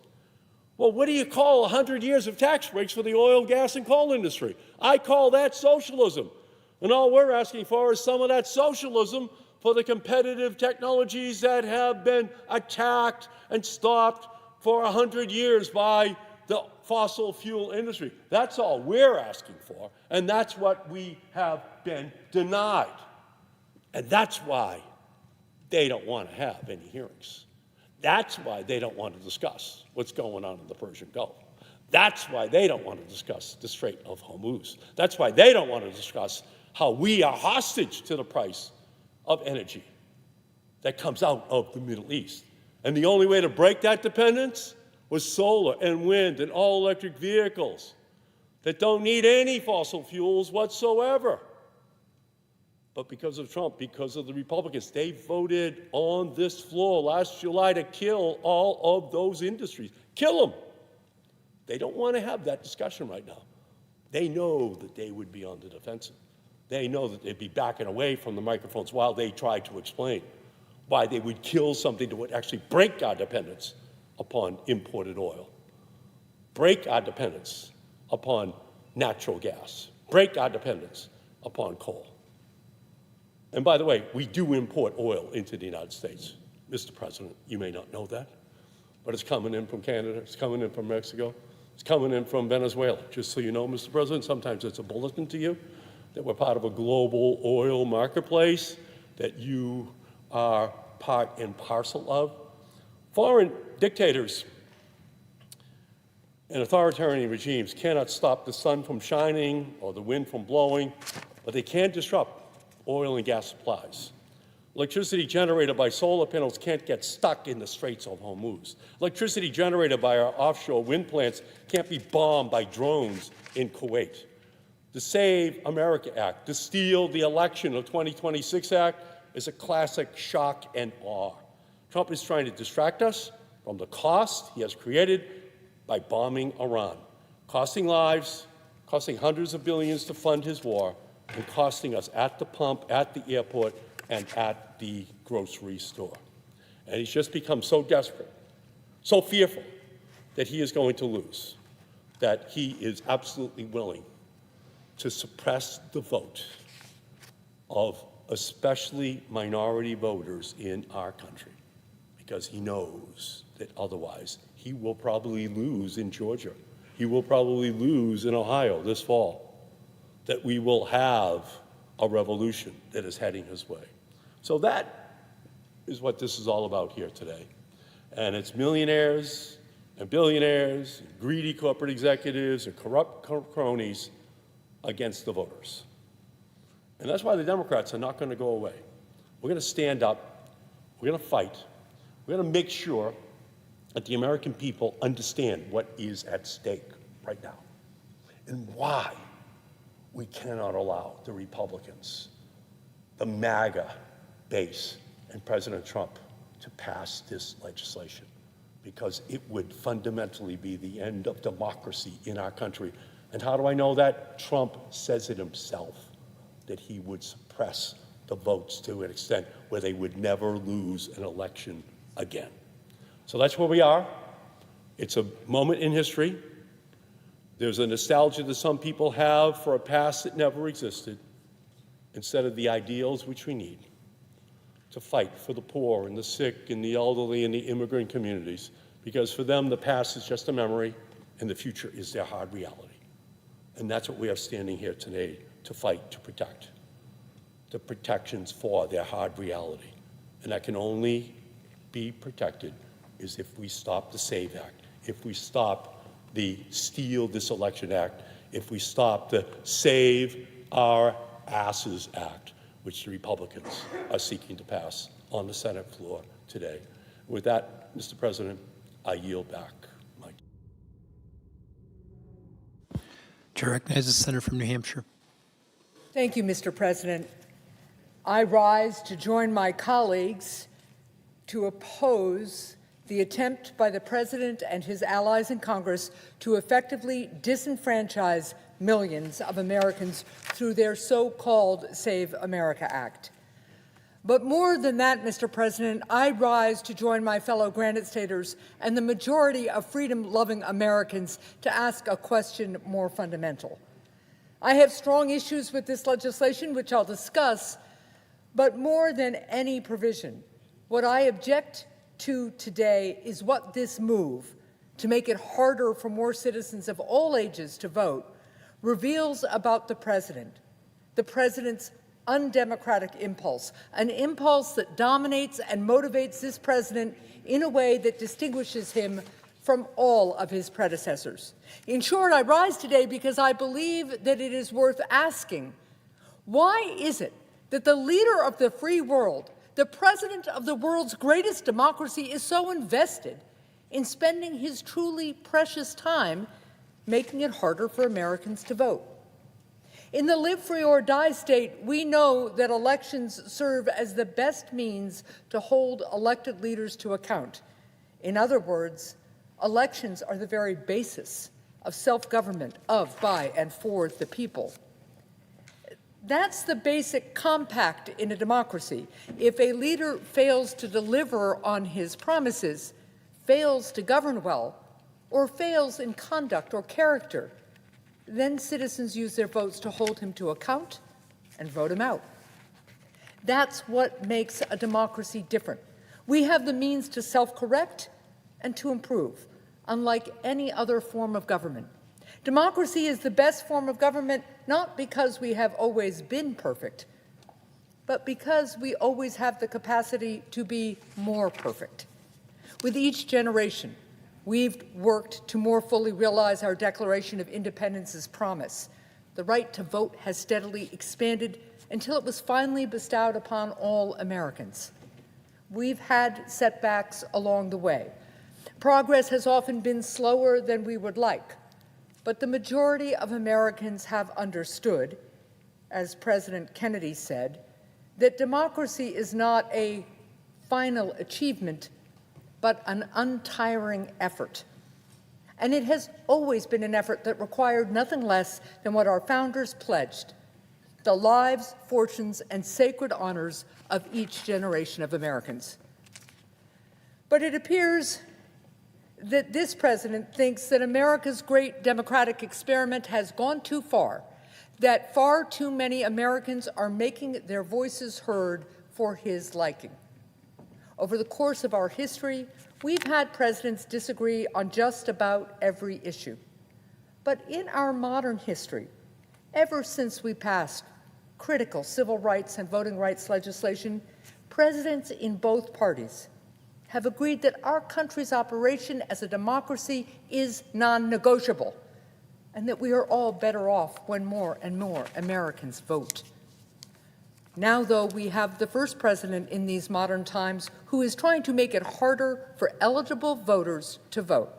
Well, what do you call 100 years of tax breaks for the oil, gas, and coal industry? I call that socialism. And all we're asking for is some of that socialism for the competitive technologies that have been attacked and stopped for 100 years by the fossil fuel industry. That's all we're asking for, and that's what we have been denied. And that's why they don't want to have any hearings. That's why they don't want to discuss what's going on in the Persian Gulf. That's why they don't want to discuss the Strait of Hormuz. That's why they don't want to discuss how we are hostage to the price of energy that comes out of the Middle East. And the only way to break that dependence was solar and wind and all-electric vehicles that don't need any fossil fuels whatsoever. But because of Trump, because of the Republicans, they voted on this floor last July to kill all of those industries. Kill them. They don't want to have that discussion right now. They know that they would be on the defensive. They know that they'd be backing away from the microphones while they try to explain why they would kill something that would actually break our dependence upon imported oil, break our dependence upon natural gas, break our dependence upon coal. And by the way, we do import oil into the United States. Mr. President, you may not know that, but it's coming in from Canada, it's coming in from Mexico, it's coming in from Venezuela. Just so you know, Mr. President, sometimes it's a bulletin to you that we're part of a global oil marketplace that you are part and parcel of. Foreign dictators and authoritarian regimes cannot stop the sun from shining or the wind from blowing, but they can disrupt oil and gas supplies. Electricity generated by solar panels can't get stuck in the Straits of Hormuz. Electricity generated by our offshore wind plants can't be bombed by drones in Kuwait. The Save America Act, the Steal the Election of 2026 Act is a classic shock and awe. Trump is trying to distract us from the cost he has created by bombing Iran, costing lives, costing hundreds of billions to fund his war, and costing us at the pump, at the airport, and at the grocery store. And he's just become so desperate, so fearful that he is going to lose, that he is absolutely willing to suppress the vote of especially minority voters in our country, because he knows that otherwise he will probably lose in Georgia. He will probably lose in Ohio this fall, that we will have a revolution that is heading his way. So that is what this is all about here today. And it's millionaires and billionaires, and greedy corporate executives, and corrupt cronies against the voters. And that's why the Democrats are not going to go away. We're going to stand up. We're going to fight. We're going to make sure that the American people understand what is at stake right now and why we cannot allow the Republicans, the MAGA base, and President Trump to pass this legislation, because it would fundamentally be the end of democracy in our country. And how do I know that? Trump says it himself, that he would suppress the votes to an extent where they would never lose an election again. So that's where we are. It's a moment in history. There's a nostalgia that some people have for a past that never existed, instead of the ideals which we need to fight for the poor and the sick and the elderly and the immigrant communities, because for them the past is just a memory and the future is their hard reality. And that's what we are standing here today to fight, to protect. The protections for their hard reality. And that can only be protected is if we stop the SAVE Act, if we stop the Steal This Election Act, if we stop the Save Our Asses Act, which the Republicans are seeking to pass on the Senate floor today. With that, Mr. President, I yield back. Chair recognizes the senator from New Hampshire. Thank you, Mr. President. I rise to join my colleagues to oppose the attempt by the President and his allies in Congress to effectively disenfranchise millions of Americans through their so-called Save America Act. But more than that, Mr. President, I rise to join my fellow Granite Staters and the majority of freedom-loving Americans to ask a question more fundamental. I have strong issues with this legislation, which I'll discuss, but more than any provision, what I object to today is what this move, to make it harder for more citizens of all ages to vote, reveals about the president's undemocratic impulse, an impulse that dominates and motivates this president in a way that distinguishes him from all of his predecessors. In short, I rise today because I believe that it is worth asking, why is it that the leader of the free world, the president of the world's greatest democracy, is so invested in spending his truly precious time making it harder for Americans to vote? In the live free or die state, we know that elections serve as the best means to hold elected leaders to account. In other words, elections are the very basis of self-government of, by, and for the people. That's the basic compact in a democracy. If a leader fails to deliver on his promises, fails to govern well, or fails in conduct or character, then citizens use their votes to hold him to account and vote him out. That's what makes a democracy different. We have the means to self-correct and to improve, unlike any other form of government. Democracy is the best form of government not because we have always been perfect, but because we always have the capacity to be more perfect. With each generation, we've worked to more fully realize our Declaration of Independence's promise. The right to vote has steadily expanded until it was finally bestowed upon all Americans. We've had setbacks along the way. Progress has often been slower than we would like, but the majority of Americans have understood, as President Kennedy said, that democracy is not a final achievement, but an untiring effort. And it has always been an effort that required nothing less than what our founders pledged: the lives, fortunes, and sacred honors of each generation of Americans. But it appears that this president thinks that America's great democratic experiment has gone too far, that far too many Americans are making their voices heard for his liking. Over the course of our history, we've had presidents disagree on just about every issue. But in our modern history, ever since we passed critical civil rights and voting rights legislation, presidents in both parties have agreed that our country's operation as a democracy is non-negotiable, and that we are all better off when more and more Americans vote. Now, though, we have the first president in these modern times who is trying to make it harder for eligible voters to vote.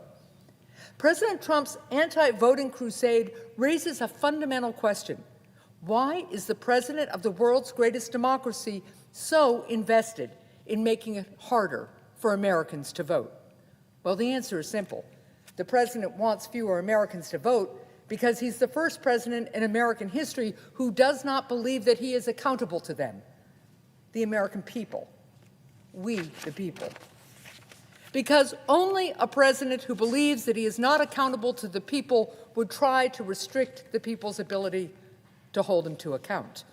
President Trump's anti-voting crusade raises a fundamental question. Why is the president of the world's greatest democracy so invested in making it harder for Americans to vote? Well, the answer is simple. The president wants fewer Americans to vote because he's the first president in American history who does not believe that he is accountable to them, the American people, we the people. Because only a president who believes that he is not accountable to the people would try to restrict the people's ability to hold him to account.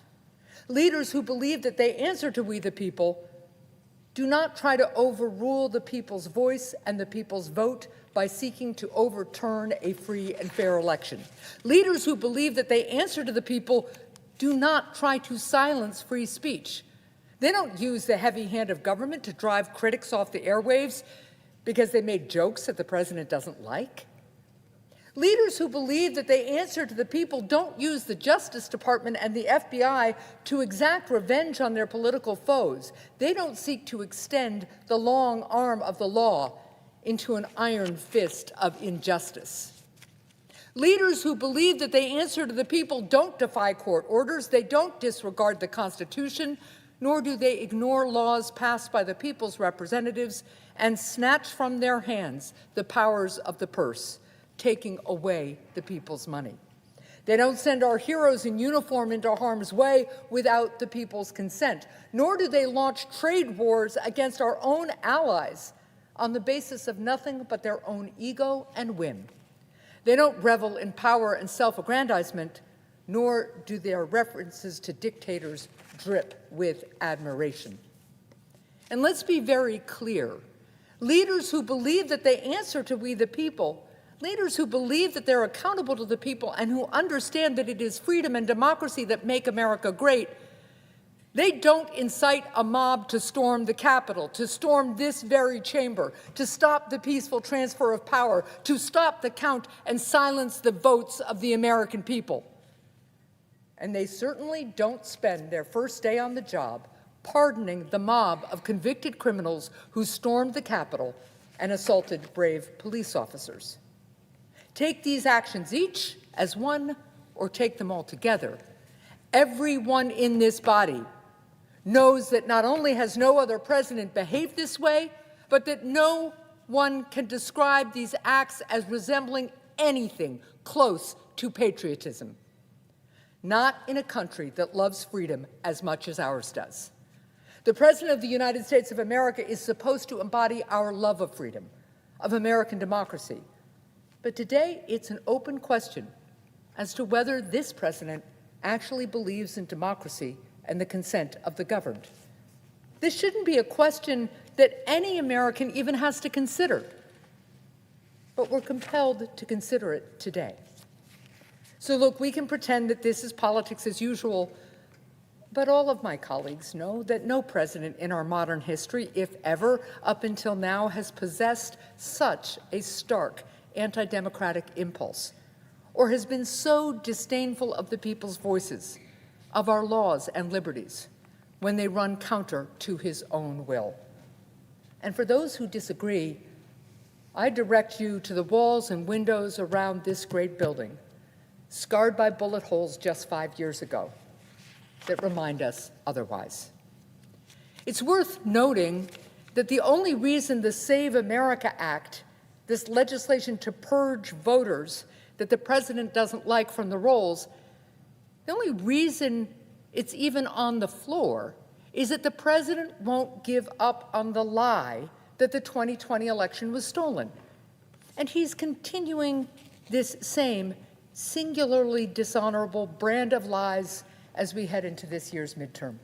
Leaders who believe that they answer to we the people do not try to overrule the people's voice and the people's vote by seeking to overturn a free and fair election. Leaders who believe that they answer to the people do not try to silence free speech. They don't use the heavy hand of government to drive critics off the airwaves because they made jokes that the president doesn't like. Leaders who believe that they answer to the people don't use the Justice Department and the FBI to exact revenge on their political foes. They don't seek to extend the long arm of the law into an iron fist of injustice. Leaders who believe that they answer to the people don't defy court orders, they don't disregard the Constitution, nor do they ignore laws passed by the people's representatives and snatch from their hands the powers of the purse, taking away the people's money. They don't send our heroes in uniform into harm's way without the people's consent, nor do they launch trade wars against our own allies on the basis of nothing but their own ego and whim. They don't revel in power and self-aggrandizement, nor do their references to dictators drip with admiration. And let's be very clear. Leaders who believe that they answer to we the people, leaders who believe that they're accountable to the people and who understand that it is freedom and democracy that make America great, they don't incite a mob to storm the Capitol, to storm this very chamber, to stop the peaceful transfer of power, to stop the count and silence the votes of the American people. And they certainly don't spend their first day on the job pardoning the mob of convicted criminals who stormed the Capitol and assaulted brave police officers. Take these actions each as one or take them all together. Everyone in this body knows that not only has no other president behaved this way, but that no one can describe these acts as resembling anything close to patriotism. Not in a country that loves freedom as much as ours does. The President of the United States of America is supposed to embody our love of freedom, of American democracy. But today, it's an open question as to whether this president actually believes in democracy and the consent of the governed. This shouldn't be a question that any American even has to consider, but we're compelled to consider it today. So look, we can pretend that this is politics as usual, but all of my colleagues know that no president in our modern history, if ever, up until now, has possessed such a stark anti-democratic impulse, or has been so disdainful of the people's voices, of our laws and liberties, when they run counter to his own will. And for those who disagree, I direct you to the walls and windows around this great building, scarred by bullet holes just 5 years ago, that remind us otherwise. It's worth noting that the only reason the Save America Act, this legislation to purge voters that the president doesn't like from the rolls, the only reason it's even on the floor is that the president won't give up on the lie that the 2020 election was stolen. And he's continuing this same singularly dishonorable brand of lies as we head into this year's midterm.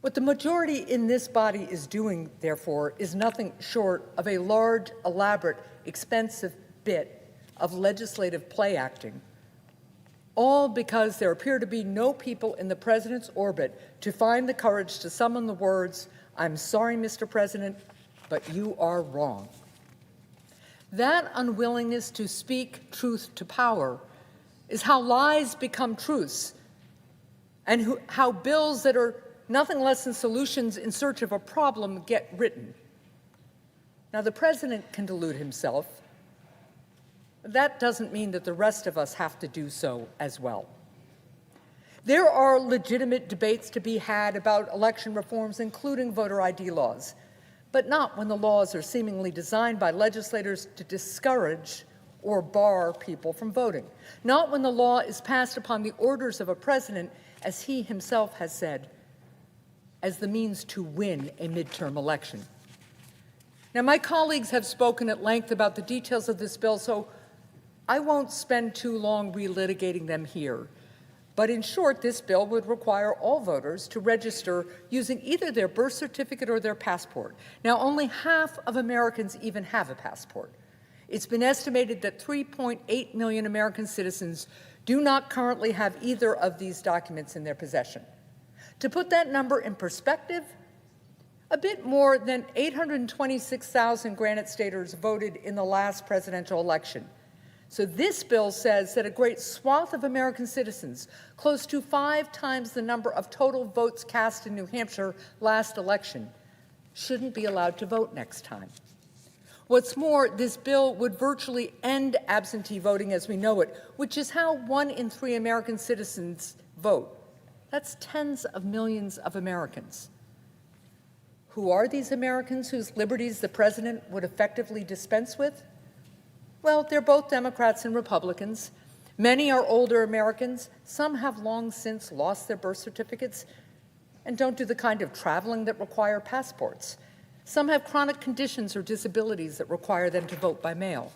What the majority in this body is doing, therefore, is nothing short of a large, elaborate, expensive bit of legislative play acting, all because there appear to be no people in the president's orbit to find the courage to summon the words, I'm sorry, Mr. President, but you are wrong. That unwillingness to speak truth to power is how lies become truths, and how bills that are nothing less than solutions in search of a problem get written. Now, the president can delude himself. That doesn't mean that the rest of us have to do so as well. There are legitimate debates to be had about election reforms, including voter ID laws, but not when the laws are seemingly designed by legislators to discourage or bar people from voting. Not when the law is passed upon the orders of a president, as he himself has said, as the means to win a midterm election. Now, my colleagues have spoken at length about the details of this bill, so I won't spend too long relitigating them here. But in short, this bill would require all voters to register using either their birth certificate or their passport. Now, only half of Americans even have a passport. It's been estimated that 3.8 million American citizens do not currently have either of these documents in their possession. To put that number in perspective, a bit more than 826,000 Granite Staters voted in the last presidential election. So this bill says that a great swath of American citizens, close to 5 times the number of total votes cast in New Hampshire last election, shouldn't be allowed to vote next time. What's more, this bill would virtually end absentee voting as we know it, which is how 1 in 3 American citizens vote. That's tens of millions of Americans. Who are these Americans whose liberties the president would effectively dispense with? Well, they're both Democrats and Republicans. Many are older Americans. Some have long since lost their birth certificates and don't do the kind of traveling that require passports. Some have chronic conditions or disabilities that require them to vote by mail.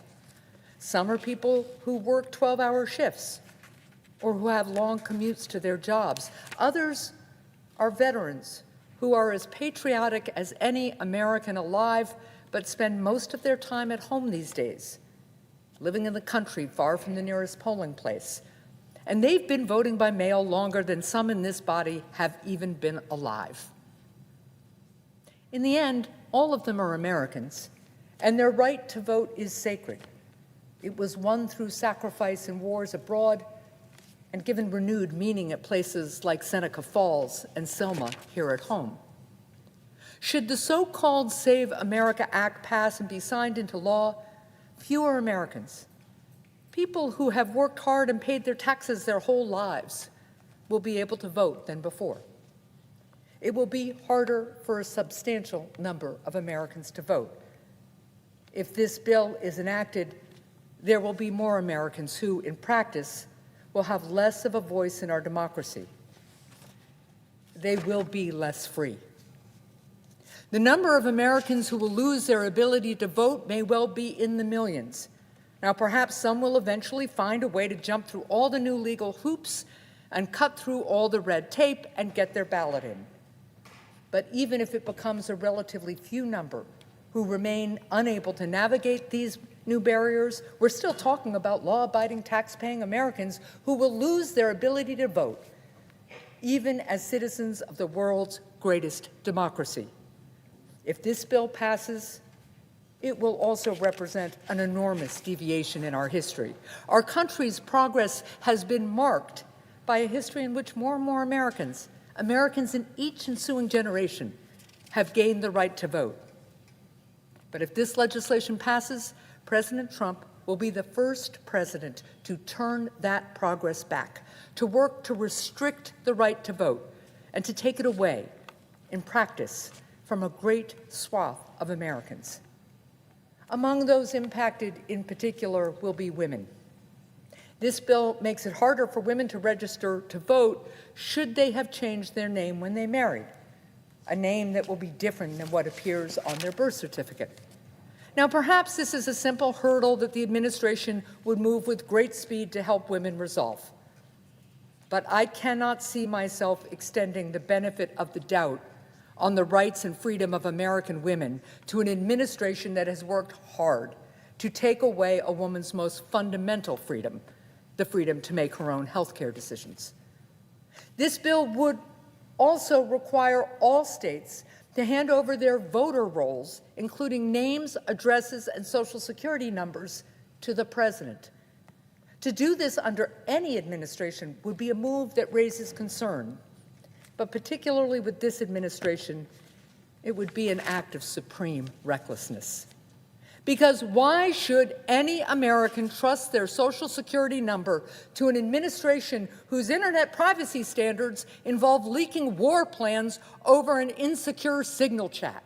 Some are people who work 12-hour shifts or who have long commutes to their jobs. Others are veterans who are as patriotic as any American alive, but spend most of their time at home these days, living in the country far from the nearest polling place. And they've been voting by mail longer than some in this body have even been alive. In the end, all of them are Americans, and their right to vote is sacred. It was won through sacrifice in wars abroad and given renewed meaning at places like Seneca Falls and Selma here at home. Should the so-called Save America Act pass and be signed into law, fewer Americans, people who have worked hard and paid their taxes their whole lives, will be able to vote than before. It will be harder for a substantial number of Americans to vote. If this bill is enacted, there will be more Americans who, in practice, will have less of a voice in our democracy. They will be less free. The number of Americans who will lose their ability to vote may well be in the millions. Now, perhaps some will eventually find a way to jump through all the new legal hoops and cut through all the red tape and get their ballot in. But even if it becomes a relatively few number who remain unable to navigate these new barriers, we're still talking about law-abiding, tax-paying Americans who will lose their ability to vote, even as citizens of the world's greatest democracy. If this bill passes, it will also represent an enormous deviation in our history. Our country's progress has been marked by a history in which more and more Americans in each ensuing generation have gained the right to vote. But if this legislation passes, President Trump will be the first president to turn that progress back, to work to restrict the right to vote, and to take it away, in practice, from a great swath of Americans. Among those impacted in particular will be women. This bill makes it harder for women to register to vote should they have changed their name when they married, a name that will be different than what appears on their birth certificate. Now, perhaps this is a simple hurdle that the administration would move with great speed to help women resolve. But I cannot see myself extending the benefit of the doubt on the rights and freedom of American women to an administration that has worked hard to take away a woman's most fundamental freedom, the freedom to make her own health care decisions. This bill would also require all states to hand over their voter rolls, including names, addresses, and Social Security numbers, to the president. To do this under any administration would be a move that raises concern, but particularly with this administration, it would be an act of supreme recklessness. Because why should any American trust their Social Security number to an administration whose internet privacy standards involve leaking war plans over an insecure signal chat?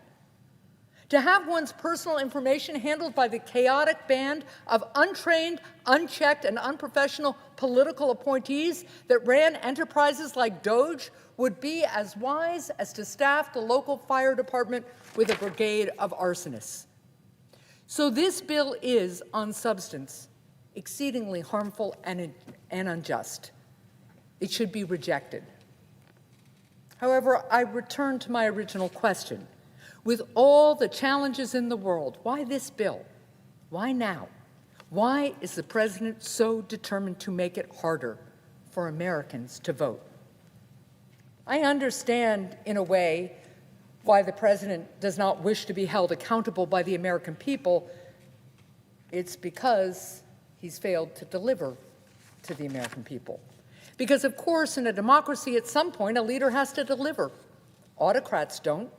To have one's personal information handled by the chaotic band of untrained, unchecked, and unprofessional political appointees that ran enterprises like Doge would be as wise as to staff the local fire department with a brigade of arsonists. So this bill is, on substance, exceedingly harmful and unjust. It should be rejected. However, I return to my original question. With all the challenges in the world, why this bill? Why now? Why is the president so determined to make it harder for Americans to vote? I understand, in a way, why the president does not wish to be held accountable by the American people. It's because he's failed to deliver to the American people. Because, of course, in a democracy, at some point, a leader has to deliver. Autocrats don't.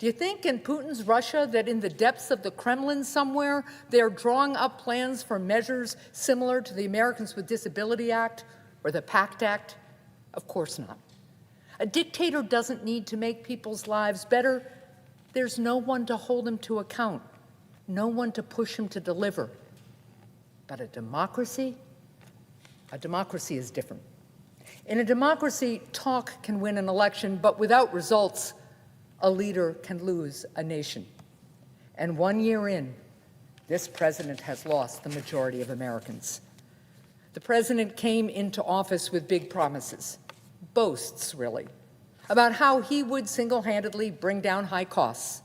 Do you think in Putin's Russia that in the depths of the Kremlin somewhere, they're drawing up plans for measures similar to the Americans with Disability Act or the PACT Act? Of course not. A dictator doesn't need to make people's lives better. There's no one to hold him to account, no one to push him to deliver. But a democracy is different. In a democracy, talk can win an election, but without results, a leader can lose a nation. And 1 year in, this president has lost the majority of Americans. The president came into office with big promises, boasts really, about how he would single-handedly bring down high costs.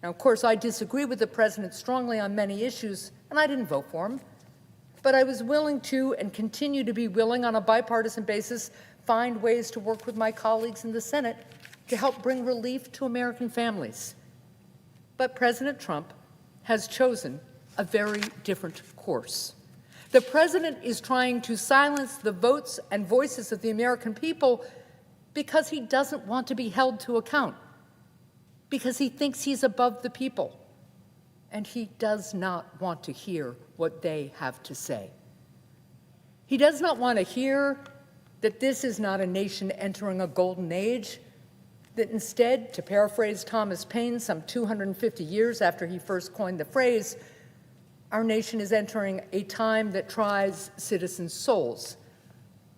Now, of course, I disagree with the president strongly on many issues, and I didn't vote for him. But I was willing to, and continue to be willing on a bipartisan basis, find ways to work with my colleagues in the Senate to help bring relief to American families. But President Trump has chosen a very different course. The president is trying to silence the votes and voices of the American people because he doesn't want to be held to account, because he thinks he's above the people, and he does not want to hear what they have to say. He does not want to hear that this is not a nation entering a golden age, that instead, to paraphrase Thomas Paine some 250 years after he first coined the phrase, our nation is entering a time that tries citizens' souls.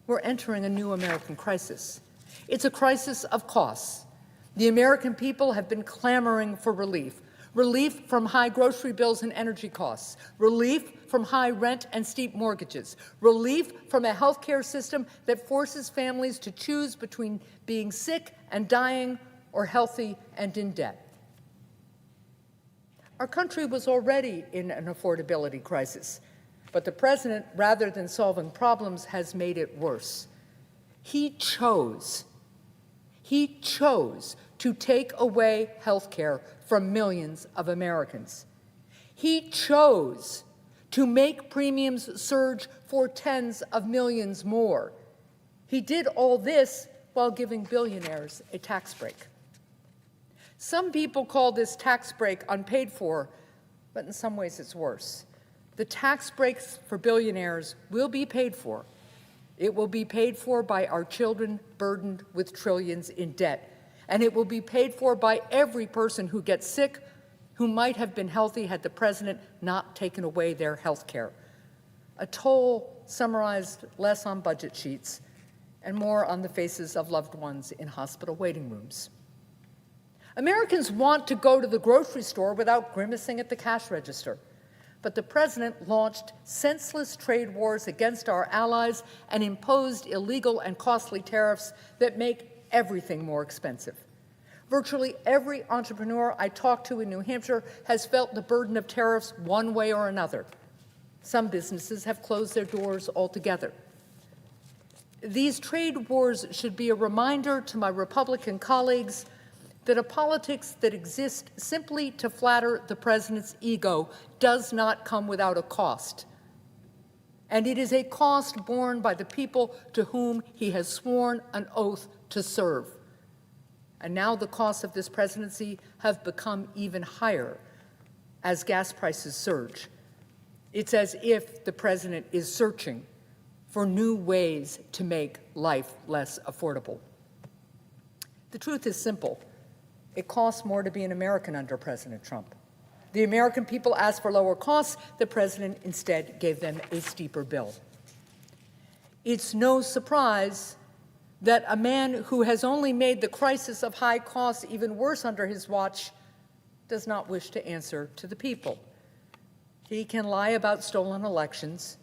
We're entering a new American crisis. It's a crisis of costs. The American people have been clamoring for relief. Relief from high grocery bills and energy costs. Relief from high rent and steep mortgages. Relief from a health care system that forces families to choose between being sick and dying or healthy and in debt. Our country was already in an affordability crisis, but the president, rather than solving problems, has made it worse. He chose to take away health care from millions of Americans. He chose to make premiums surge for tens of millions more. He did all this while giving billionaires a tax break. Some people call this tax break unpaid for, but in some ways it's worse. The tax breaks for billionaires will be paid for. It will be paid for by our children burdened with trillions in debt. And it will be paid for by every person who gets sick, who might have been healthy had the president not taken away their health care. A toll summarized less on budget sheets and more on the faces of loved ones in hospital waiting rooms. Americans want to go to the grocery store without grimacing at the cash register. But the president launched senseless trade wars against our allies and imposed illegal and costly tariffs that make everything more expensive. Virtually every entrepreneur I talked to in New Hampshire has felt the burden of tariffs one way or another. Some businesses have closed their doors altogether. These trade wars should be a reminder to my Republican colleagues that a politics that exists simply to flatter the president's ego does not come without a cost. And it is a cost borne by the people to whom he has sworn an oath to serve. And now the costs of this presidency have become even higher as gas prices surge. It's as if the president is searching for new ways to make life less affordable. The truth is simple. It costs more to be an American under President Trump. The American people asked for lower costs. The president instead gave them a steeper bill. It's no surprise that a man who has only made the crisis of high costs even worse under his watch does not wish to answer to the people. He can lie about stolen elections.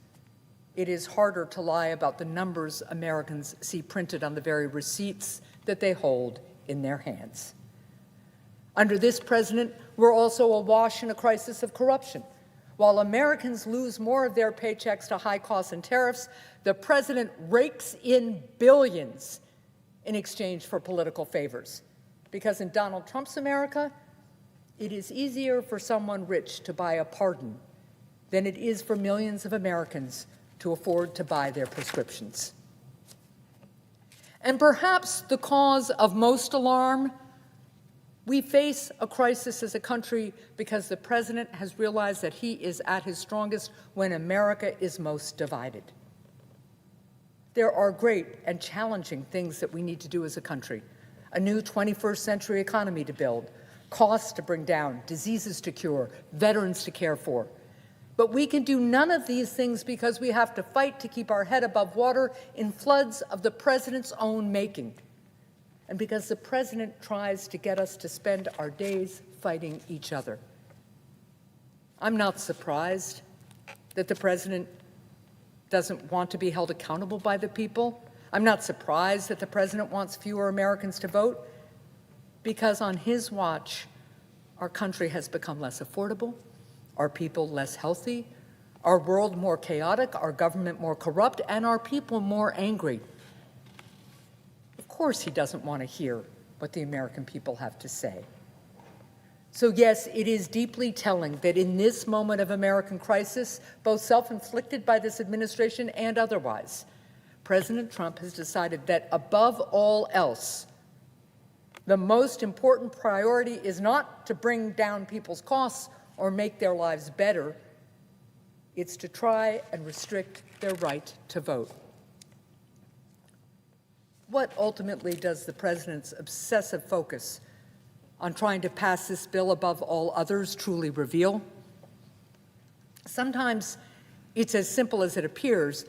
It is harder to lie about the numbers Americans see printed on the very receipts that they hold in their hands. Under this president, we're also awash in a crisis of corruption. While Americans lose more of their paychecks to high costs and tariffs, the president rakes in billions in exchange for political favors. Because in Donald Trump's America, it is easier for someone rich to buy a pardon than it is for millions of Americans to afford to buy their prescriptions. And perhaps the cause of most alarm, we face a crisis as a country because the president has realized that he is at his strongest when America is most divided. There are great and challenging things that we need to do as a country. A new 21st century economy to build, costs to bring down, diseases to cure, veterans to care for. But we can do none of these things because we have to fight to keep our head above water in floods of the president's own making. And because the president tries to get us to spend our days fighting each other. I'm not surprised that the president doesn't want to be held accountable by the people. I'm not surprised that the president wants fewer Americans to vote, because on his watch, our country has become less affordable, our people less healthy, our world more chaotic, our government more corrupt, and our people more angry. Of course he doesn't want to hear what the American people have to say. So yes, it is deeply telling that in this moment of American crisis, both self-inflicted by this administration and otherwise, President Trump has decided that above all else, the most important priority is not to bring down people's costs or make their lives better. It's to try and restrict their right to vote. What ultimately does the president's obsessive focus on trying to pass this bill above all others truly reveal? Sometimes it's as simple as it appears.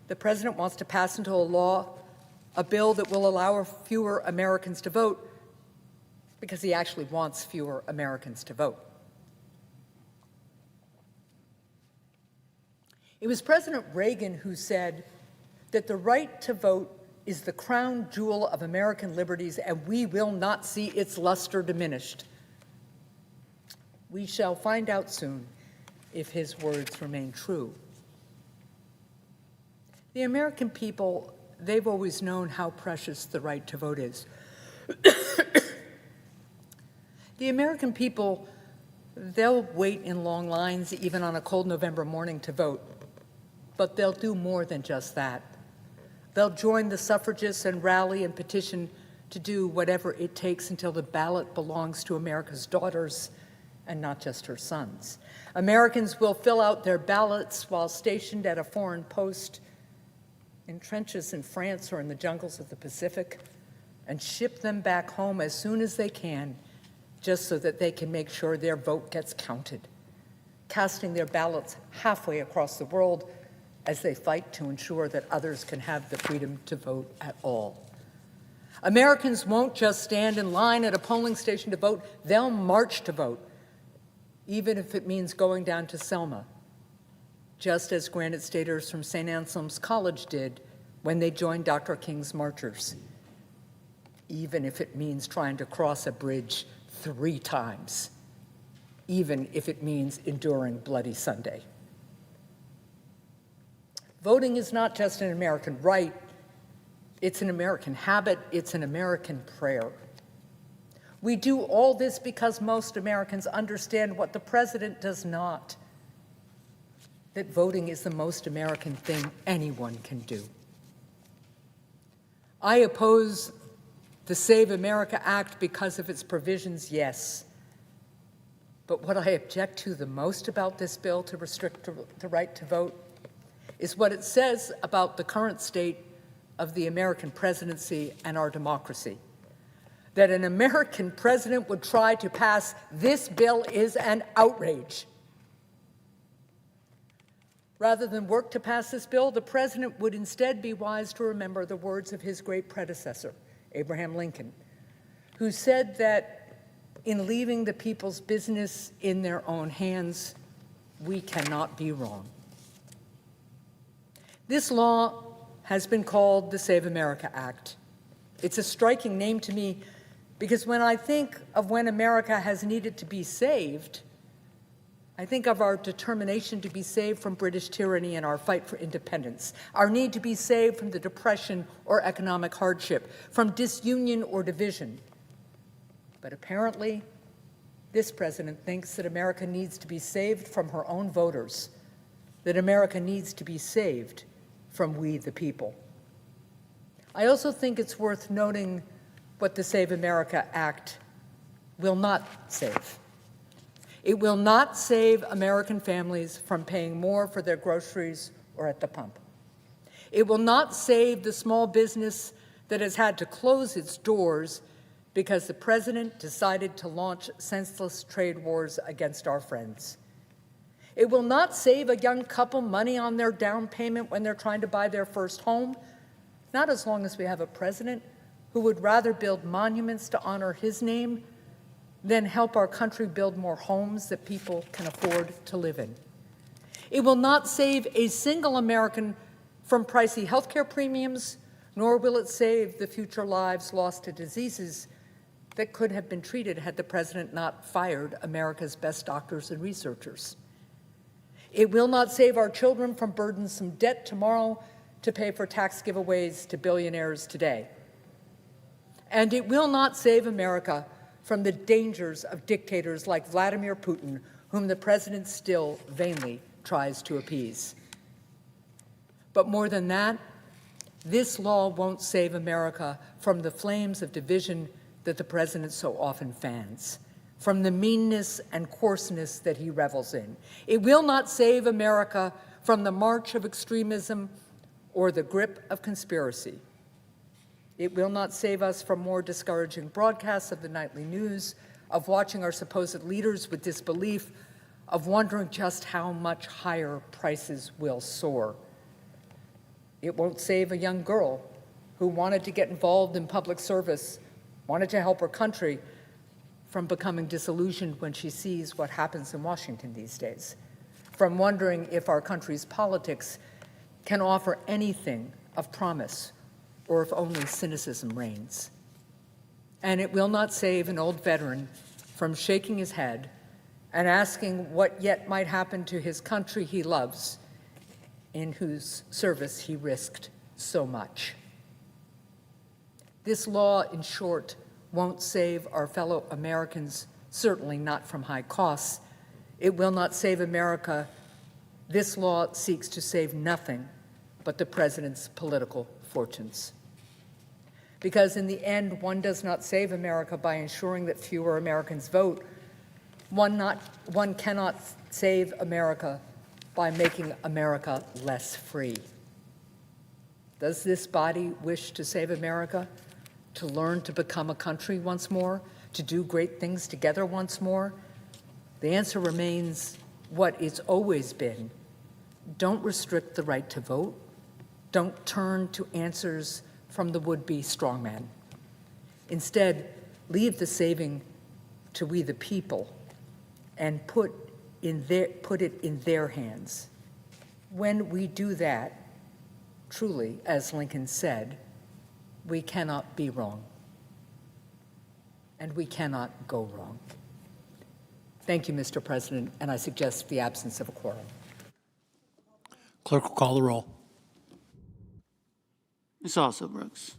The president wants to pass into law a bill that will allow fewer Americans to vote because he actually wants fewer Americans to vote. It was President Reagan who said that the right to vote is the crown jewel of American liberties, and we will not see its luster diminished. We shall find out soon if his words remain true. The American people, they've always known how precious the right to vote is. The American people, they'll wait in long lines even on a cold November morning to vote, but they'll do more than just that. They'll join the suffragists and rally and petition to do whatever it takes until the ballot belongs to America's daughters and not just her sons. Americans will fill out their ballots while stationed at a foreign post in trenches in France or in the jungles of the Pacific and ship them back home as soon as they can, just so that they can make sure their vote gets counted, casting their ballots halfway across the world as they fight to ensure that others can have the freedom to vote at all. Americans won't just stand in line at a polling station to vote, they'll march to vote, even if it means going down to Selma, just as Granite Staters from St. Anselm's College did when they joined Dr. King's marchers, even if it means trying to cross a bridge 3 times, even if it means enduring Bloody Sunday. Voting is not just an American right, it's an American habit, it's an American prayer. We do all this because most Americans understand what the president does not, that voting is the most American thing anyone can do. I oppose the Save America Act because of its provisions, yes. But what I object to the most about this bill to restrict the right to vote is what it says about the current state of the American presidency and our democracy. That an American president would try to pass this bill is an outrage. Rather than work to pass this bill, the president would instead be wise to remember the words of his great predecessor, Abraham Lincoln, who said that in leaving the people's business in their own hands, we cannot be wrong. This law has been called the Save America Act. It's a striking name to me because when I think of when America has needed to be saved, I think of our determination to be saved from British tyranny and our fight for independence, our need to be saved from the Depression or economic hardship, from disunion or division. But apparently, this president thinks that America needs to be saved from her own voters, that America needs to be saved from we the people. I also think it's worth noting what the Save America Act will not save. It will not save American families from paying more for their groceries or at the pump. It will not save the small business that has had to close its doors because the president decided to launch senseless trade wars against our friends. It will not save a young couple money on their down payment when they're trying to buy their first home, not as long as we have a president who would rather build monuments to honor his name than help our country build more homes that people can afford to live in. It will not save a single American from pricey healthcare premiums, nor will it save the future lives lost to diseases that could have been treated had the president not fired America's best doctors and researchers. It will not save our children from burdensome debt tomorrow to pay for tax giveaways to billionaires today. And it will not save America from the dangers of dictators like Vladimir Putin, whom the president still vainly tries to appease. But more than that, this law won't save America from the flames of division that the president so often fans, from the meanness and coarseness that he revels in. It will not save America from the march of extremism or the grip of conspiracy. It will not save us from more discouraging broadcasts of the nightly news, of watching our supposed leaders with disbelief, of wondering just how much higher prices will soar. It won't save a young girl who wanted to get involved in public service, wanted to help her country, from becoming disillusioned when she sees what happens in Washington these days, from wondering if our country's politics can offer anything of promise or if only cynicism reigns. And it will not save an old veteran from shaking his head and asking what yet might happen to his country he loves, in whose service he risked so much. This law, in short, won't save our fellow Americans, certainly not from high costs. It will not save America. This law seeks to save nothing but the president's political fortunes. Because in the end, one does not save America by ensuring that fewer Americans vote. One cannot save America by making America less free. Does this body wish to save America? To learn to become a country once more? To do great things together once more? The answer remains what it's always been. Don't restrict the right to vote. Don't turn to answers from the would-be strongman. Instead, leave the saving to we the people and put it in their hands. When we do that, truly, as Lincoln said, we cannot be wrong, and we cannot go wrong. Thank you, Mr. President, and I suggest the absence of a quorum. Clerk will call the roll. Ms. Alsop Brooks.